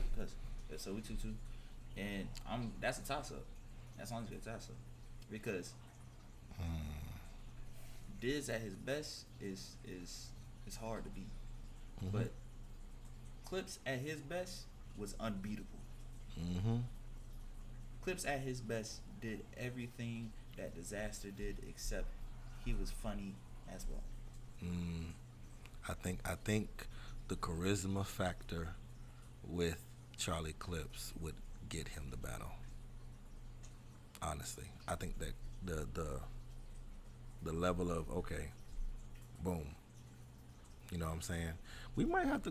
So we 2-2, and that's a toss up. That's honestly a toss up because Diz at his best is hard to beat, but Clips at his best was unbeatable. Mm-hmm. Clips at his best did everything that Disaster did except he was funny as well. I think the charisma factor with Charlie Clips would get him the battle. Honestly, I think that the level of boom. You know what I'm saying? We might have to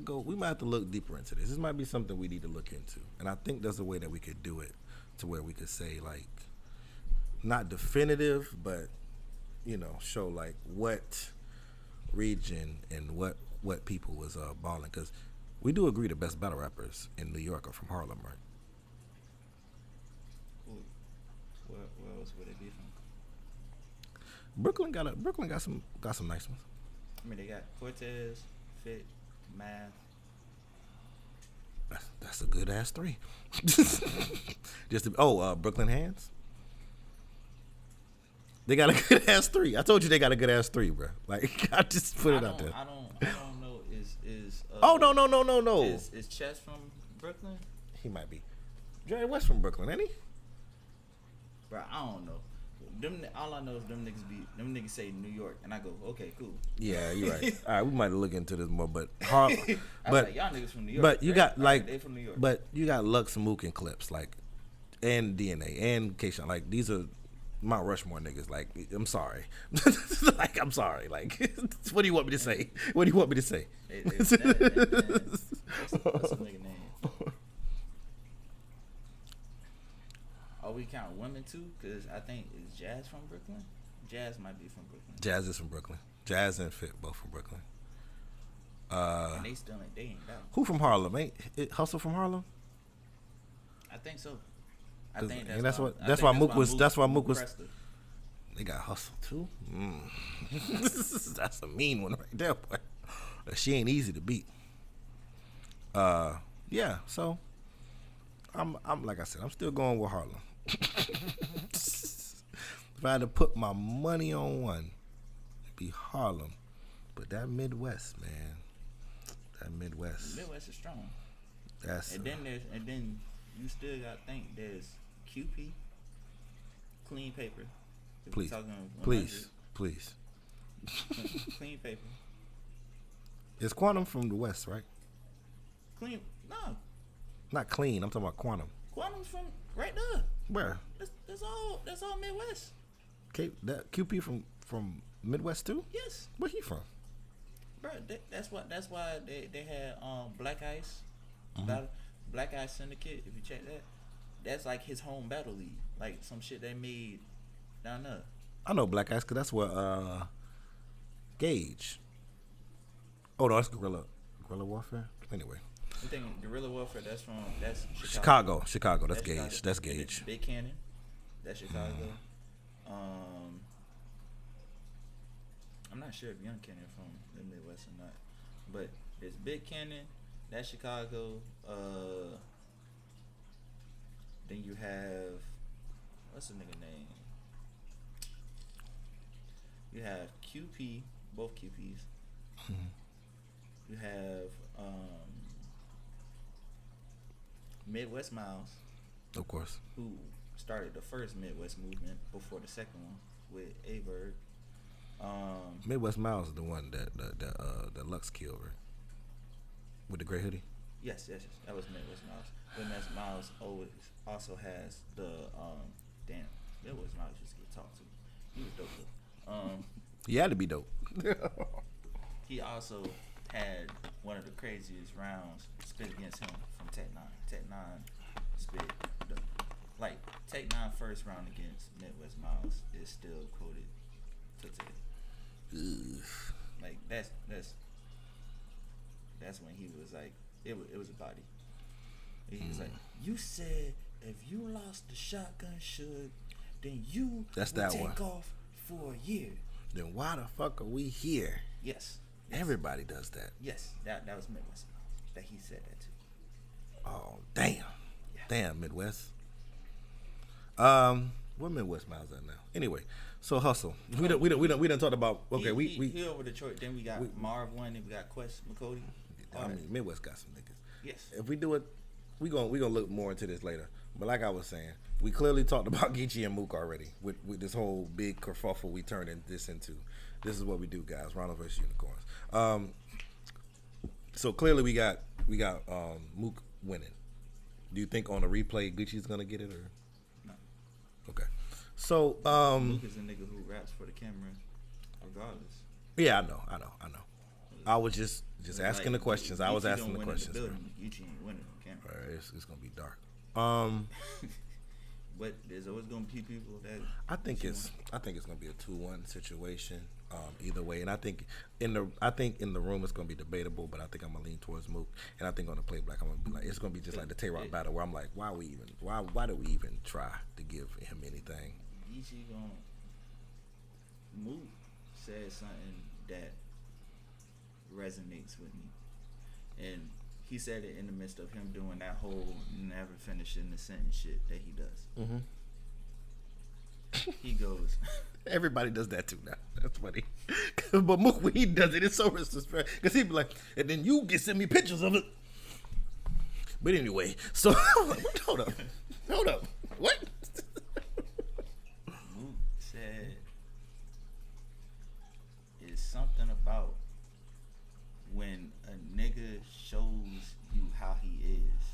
look deeper into this. This might be something we need to look into. And I think there's a way that we could do it to where we could say like not definitive, but show like what region and what people was balling, because we do agree the best battle rappers in New York are from Harlem, right? Where else would it be from? Brooklyn got some nice ones. I mean, they got Cortez, Fit, Math. That's a good ass 3. Brooklyn Hands. They got a good ass 3. I told you they got a good ass 3, bro. Like I just put it out there. I don't know. Is No. Is Chess from Brooklyn? He might be. Jerry West from Brooklyn, ain't he? Bro, I don't know. All I know is them niggas say New York, and I go, okay, cool. Yeah, you're right. All right, we might look into this more, but I was like, y'all niggas from New York. but you got like, they from New York. but you got Lux, Mook, and Clips, like, and DNA and Kayshawn. Like these are Mount Rushmore niggas. Like, I'm sorry. Like, I'm sorry. Like, what do you want me to say? What do you want me to say? What's a nigga name? Are we count women too? Because I think is Jazz from Brooklyn. Jazz might be from Brooklyn. Jazz is from Brooklyn. Jazz and Fit both from Brooklyn. And they still ain't. They ain't out. Who from Harlem? Ain't it Hustle from Harlem? I think so. And that's why Mook was. That's why Mook was. Presta. They got Hustle too. That's a mean one right there, boy. She ain't easy to beat. Yeah. So, I'm like I said, I'm still going with Harlem. If I had to put my money on one, it'd be Harlem. But that Midwest, man. That Midwest. Midwest is strong. That's and then you still got to think there's QP, Clean Paper. Please, please. Clean Paper. Is Quantum from the West, right? Clean, no. Not Clean. I'm talking about Quantum. Quantum's from right there. Where? That's all Midwest. That QP from Midwest too? Yes. Where he from? Bro, that's why they had Black Ice, Mm-hmm. Black Ice Syndicate. If you check that, that's like his home battle league, like some shit they made down there. I know Black Ice because that's where Gage. Oh no, that's Guerrilla Warfare. Anyway, I'm thinking Guerrilla Warfare. That's Chicago. That's Gage. That's Gage. Big Cannon. That's Chicago. I'm not sure if Young Cannon from the Midwest or not, but it's Big Cannon. That's Chicago. Then you have, what's the nigga name? You have QP, both QPs. Mm-hmm. You have Midwest Miles, Of course. who started the first Midwest movement before the second one with A-Bird. Midwest Miles is the one that Lux killed, right? With the gray hoodie. Yes, that was Midwest Miles. Midwest Miles also has the damn Midwest Miles used to get talked to. He was dope though. He had to be dope. He also had one of the craziest rounds spit against him from Tech 9. Tech 9 spit like Tech 9 first round against Midwest Miles is still quoted to today. Like that's when he was like it was a body. He was like, you said if you lost the shotgun should, then you That's would that take one. off for a year. Then why the fuck are we here? Yes. Everybody does that. Yes, that was Midwest that he said that to. Oh damn, Yeah. damn Midwest. Where Midwest Miles at now? Anyway, so Hustle. We done talked about. Okay, he over Detroit. Then we got Marv one. And we got Quest McCody. I mean, Midwest got some niggas. Yes. If we do it, we gonna look more into this later. But like I was saying, we clearly talked about Geechee and Mook already with this whole big kerfuffle we turned this into. This is what we do, guys. Rhinos Vs Unicorns. So clearly we got Mook winning. Do you think on a replay Geechee's gonna get it or No. Okay. So Mook is a nigga who raps for the camera, regardless. yeah, I know. I was just asking the questions. I was Geechee asking don't the win in questions. building. Geechee ain't winning on camera. All right, it's gonna be dark. But there's always gonna be people that I think it's gonna be a 2-1 situation, either way. And I think in the room it's gonna be debatable, but I think I'm gonna lean towards Mook. And I think on the play black I'm gonna be like it's gonna be just like the Tay-Rock battle where I'm like, why do we even try to give him anything? Geechee gonna Mook said something that resonates with me, and he said it in the midst of him doing that whole never finishing the sentence shit that he does. Mm-hmm. He goes, Everybody does that too now. That's funny. But Mook, when he does it, it's so disrespectful. Because he'd be like, and then you can send me pictures of it. But anyway, so hold up. What? Mook said, it's something about when a nigga shows you how he is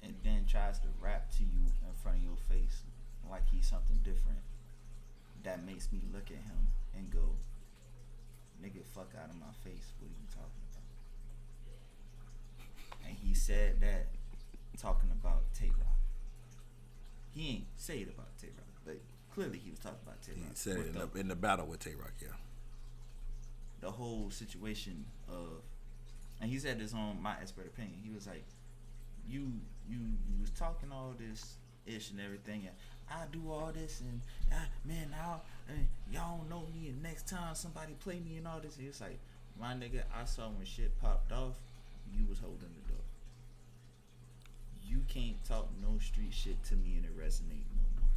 and then tries to rap to you in front of your face like he's something different, that makes me look at him and go, nigga, fuck out of my face. What are you talking about? And he said that talking about Tay-Rock. He ain't say it about Tay Rock, but clearly he was talking about Tay Rock. He said it in the battle with Tay Rock, yeah. The whole situation of, and he said this on My Expert Opinion. He was like, you was talking all this ish and everything, and I do all this, and man, now y'all don't know me, and next time somebody play me and all this, it's like, my nigga, I saw when shit popped off, you was holding the door. You can't talk no street shit to me and it resonate no more.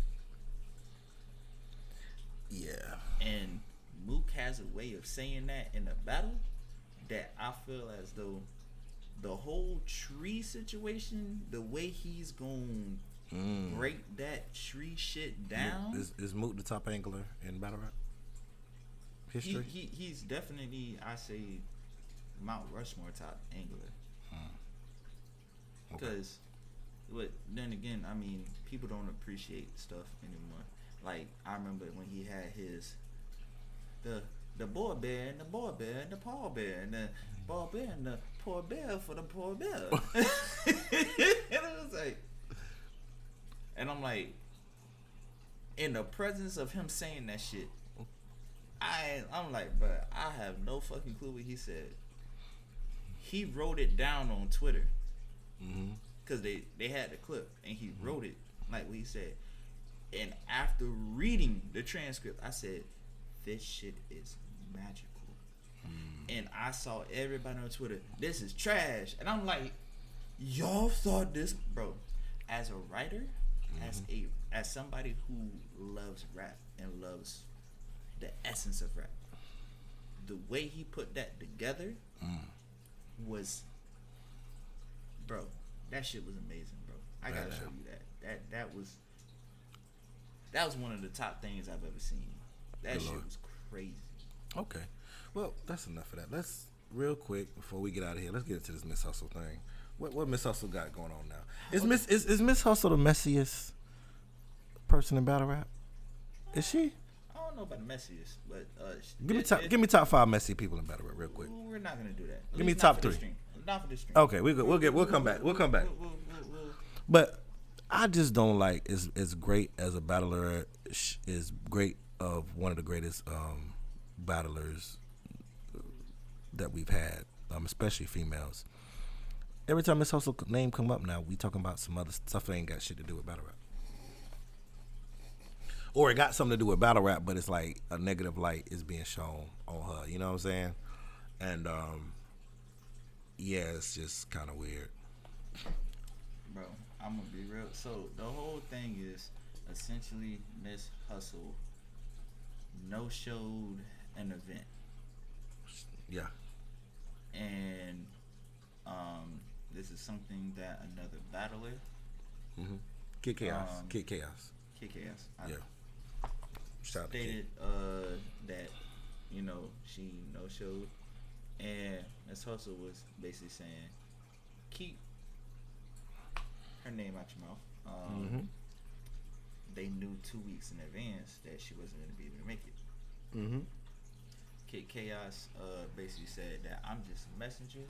Yeah. And Mook has a way of saying that in a battle that I feel as though the whole tree situation, the way he's going to break that tree shit down. Is Mook the top angler in battle rap history? He's definitely, I say, Mount Rushmore top angler. Because, but then again, I mean, people don't appreciate stuff anymore. Like, I remember when he had his the boy bear and the boy bear and the paw bear and the boy bear and the poor bear for the poor bear. And it was like, and I'm like, in the presence of him saying that shit, I'm like, bro, I have no fucking clue what he said. He wrote it down on Twitter. Because they had the clip, and he wrote it like what he said. And after reading the transcript, I said, this shit is magical. And I saw everybody on Twitter, this is trash. And I'm like, y'all thought this, bro. As a writer, as somebody who loves rap and loves the essence of rap, the way he put that together was, bro, that shit was amazing, bro. I gotta show you that. That was one of the top things I've ever seen. That Good shit Lord. was crazy. Okay. Well, that's enough of that. Let's real quick before we get out of here. Let's get into this Miss Hustle thing. What Miss Hustle got going on now? Is Miss Hustle the messiest person in battle rap? Is she? I don't know about the messiest, but Give me top 5 messy people in battle rap real quick. We're not gonna do that. At Give me least top not for 3. this stream. Not for this stream. Okay, we'll come back. We'll come back. But I just don't like as great as a battler is great of one of the greatest battlers that we've had, especially females. Every time Miss Hustle name come up now, we talking about some other stuff that ain't got shit to do with battle rap. Or it got something to do with battle rap, but it's like a negative light is being shown on her. You know what I'm saying? And yeah, it's just kind of weird. Bro, I'm gonna be real. So the whole thing is essentially Miss Hustle no-showed an event. Yeah. And this is something that another battler, Kid Chaos. yeah, Shout out to stated that, you know, she no-showed, and Miss Hustle was basically saying, keep her name out your mouth. They knew 2 weeks in advance that she wasn't going to be able to make it. Kid Chaos basically said that I'm just a messenger,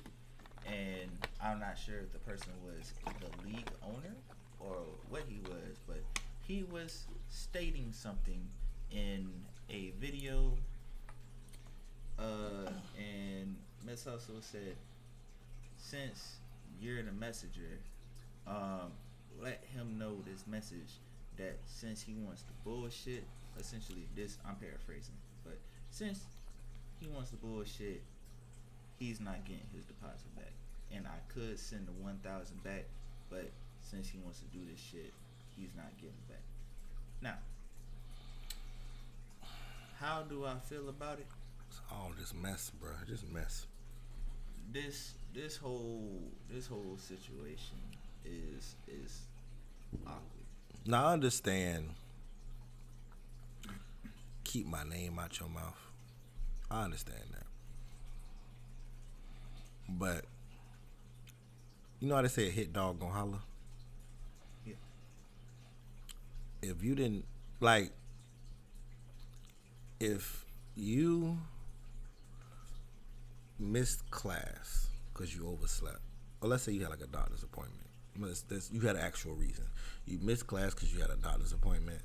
and I'm not sure if the person was the league owner or what he was, but he was stating something in a video, and Miss Hustle said, since you're the messenger, let him know this message that since he wants to bullshit, essentially this, I'm paraphrasing, but since he wants to bullshit, he's not getting his deposit back. And I could send the 1,000 back, but since he wants to do this shit, he's not getting it back. Now, how do I feel about it? It's all just mess, bro. Just mess. This whole situation is awkward. Now I understand. Keep my name out your mouth. I understand that. But you know how they say a hit dog gonna holler? Yeah. If you didn't like, if you missed class because you overslept, or let's say you had like a doctor's appointment You had an actual reason. You missed class because you had a doctor's appointment.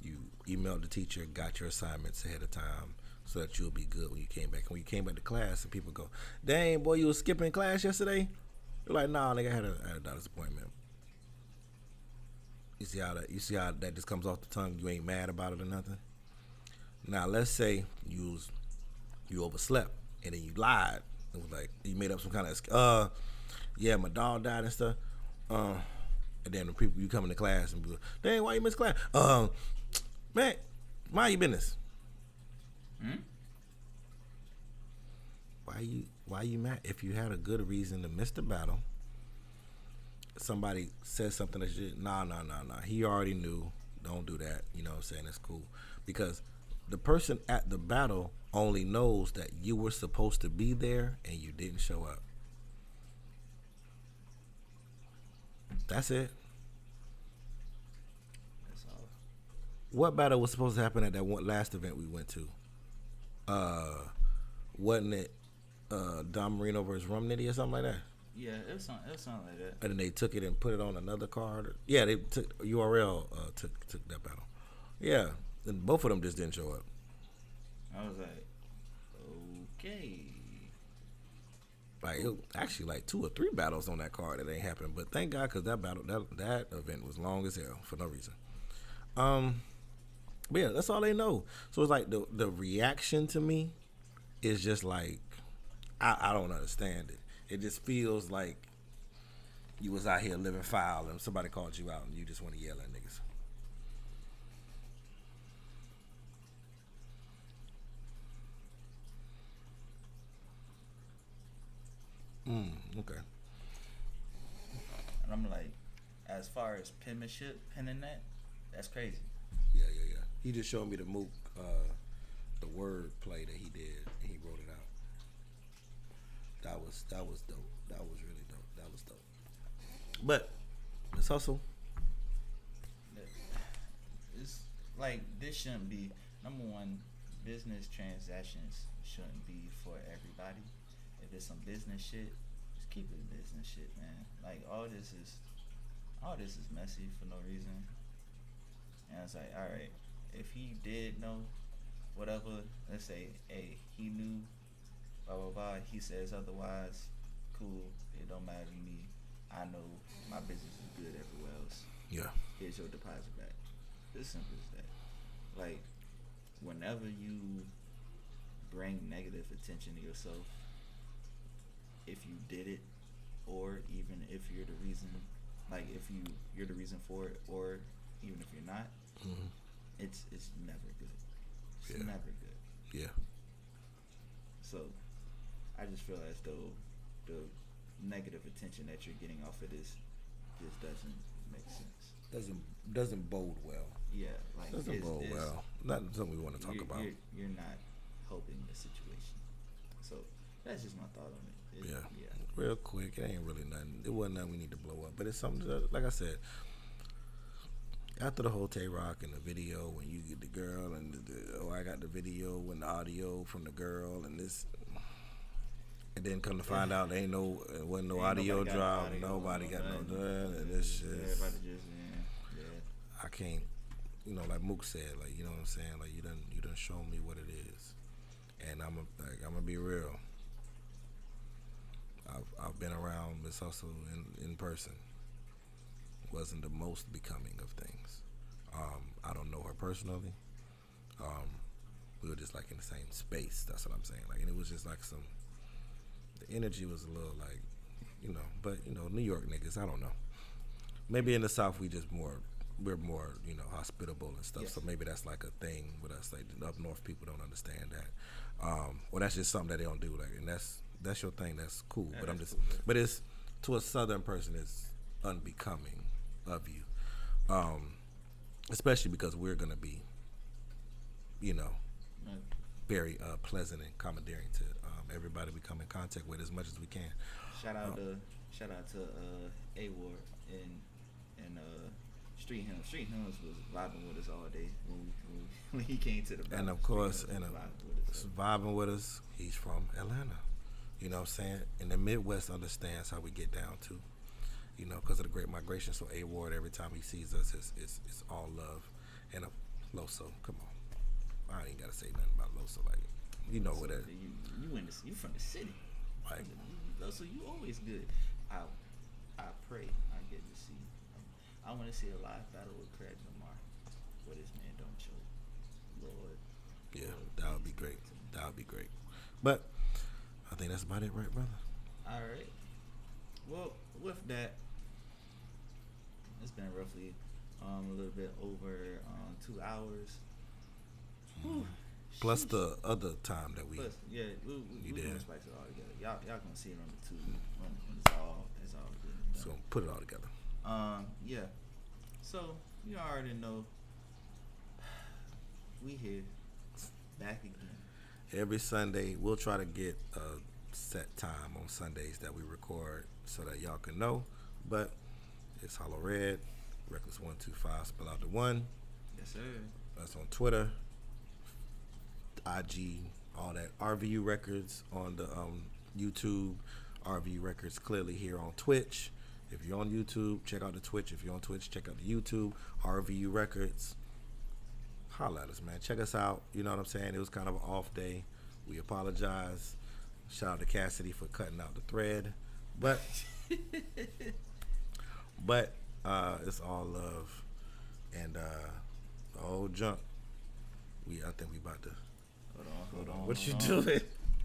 You emailed the teacher, got your assignments ahead of time so that you'll be good when you came back. And when you came back to class and people go, dang, boy, you was skipping class yesterday? You're like, nah, nigga, I had a doctor's appointment. You see how that just comes off the tongue? You ain't mad about it or nothing? Now, let's say you overslept and then you lied. It was like you made up some kind of, yeah, my dog died and stuff. And then the people, you come into class and be like, dang, why you miss class? Man, mind your business. Why you mad? If you had a good reason to miss the battle, somebody says something that you, nah. He already knew. Don't do that. You know what I'm saying? It's cool. Because the person at the battle only knows that you were supposed to be there and you didn't show up. That's it. That's all. What battle was supposed to happen at that one last event we went to? Wasn't it Don Marino versus Rum Nitty or something like that? Yeah, it was something like that. And then they took it and put it on another card. Yeah, they took URL took that battle. Yeah, and both of them just didn't show up. I was like, okay. Like actually like 2 or 3 battles on that card that ain't happened, but thank God because that battle that event was long as hell for no reason. But yeah, that's all they know. So it's like the reaction to me is just like I don't understand it. It just feels like you was out here living foul and somebody called you out and you just want to yell at niggas. Okay. And I'm like, as far as penmanship, penning that's crazy. Yeah. He just showed me the Mook, the word play that he did, and he wrote it out. That was dope. That was really dope. That was dope. But let's hustle. It's like this shouldn't be number one. Business transactions shouldn't be for everybody. If it's some business shit, just keep it business shit, man. Like all this is messy for no reason. And it's like, all right, if he did know, whatever, let's say, hey, he knew, blah blah blah. He says otherwise, cool. It don't matter to me. I know my business is good everywhere else. Yeah. Here's your deposit back. It's simple as that. Like, whenever you bring negative attention to yourself, if you did it, or even if you're the reason, like if you're the reason for it, or even if you're not, it's never good. It's never good. Yeah. So, I just feel as though the negative attention that you're getting off of this just doesn't make sense. Doesn't bode well. Yeah, like Doesn't bode well. Not something we want to talk about. You're not helping the situation. So that's just my thought on it. Yeah. Real quick, it ain't really nothing. It wasn't nothing we need to blow up, but it's something that, like I said, after the whole Tay Rock and the video, when you get the girl and I got the video and the audio from the girl and this, and then come to find out there wasn't no audio drop. Nobody got no done, and this shit. Everybody just I can't, like Mook said, like, you know what I'm saying, like you done show me what it is, and I'm gonna be real. I've been around Miss Hustle in person. Wasn't the most becoming of things. I don't know her personally. We were just like in the same space. That's what I'm saying. Like, and it was just like the energy was a little like, but New York niggas, I don't know. Maybe in the South we're more, hospitable and stuff. Yes. So maybe that's like a thing with us. Like up north people don't understand that. Or that's just something that they don't do. Like, and that's your thing. That's cool. Yeah, but but it's to a Southern person, it's unbecoming of you. Especially because we're gonna be, very pleasant and commandeering to everybody we come in contact with as much as we can. Shout out to A-Ward and Street Hymns. Street Hymns was vibing with us all day when he came to the battle. And of course, vibing with us. He's from Atlanta. You know what I'm saying? And the Midwest understands how we get down too. because of the Great Migration. So A Ward, every time he sees us, it's all love. And Loso, come on, I ain't gotta say nothing about Loso. Like, what it. You from the city. Like, So you always good. I pray I get to see. I want to see a live battle with Craig Lamar, where this man don't choke. Lord. Yeah, Lord, that would be great. That would be great. But I think that's about it, right, brother? All right. Well, with that, it's been roughly a little bit over 2 hours. Whew. Plus the other time that we we did. gonna spice it all together. Y'all gonna see it on the tube when it's all good. So put it all together. Yeah. So you already know we here back again. Every Sunday, we'll try to get a set time on Sundays that we record so that y'all can know. But it's Hollow Red, Reckless 125, spell out the 1. Yes, sir. That's on Twitter, IG, all that. RVU Records on the YouTube. RVU Records clearly here on Twitch. If you're on YouTube, check out the Twitch. If you're on Twitch, check out the YouTube. RVU Records. Holla at us, man. Check us out. You know what I'm saying? It was kind of an off day. We apologize. Shout out to Cassidy for cutting out the thread. But it's all love. And the old junk. I think we about to. Hold on. What you doing?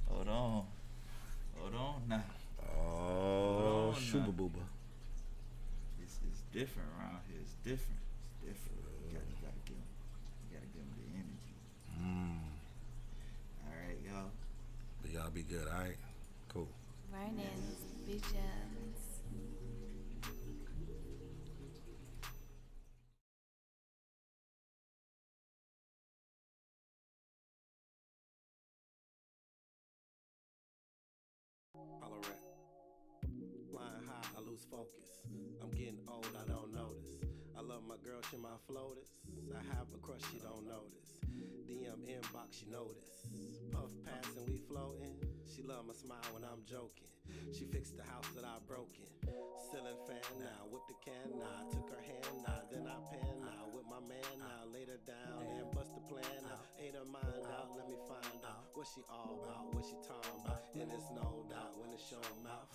Hold on now. Oh, Shuba Booba. It's different around here. It's different. You gotta give him the energy. All right, y'all. But y'all be good, all right? Cool. Rhinos Vs Unicorns. Holla rap. Flying high, I lose focus. I'm getting old, I don't notice. I love my girl, she my floaters. I have a crush, she don't notice. DM inbox, she notice. Puff pass and we floating. She love my smile when I'm joking. She fixed the house that I broken. Ceiling fan now, whip the can now. Took her hand now, then I pan now. With my man now, laid her down and bust the plan now. Ate her mind out, let me find out what she all about, what she talking about. And it's no doubt when it's your mouth.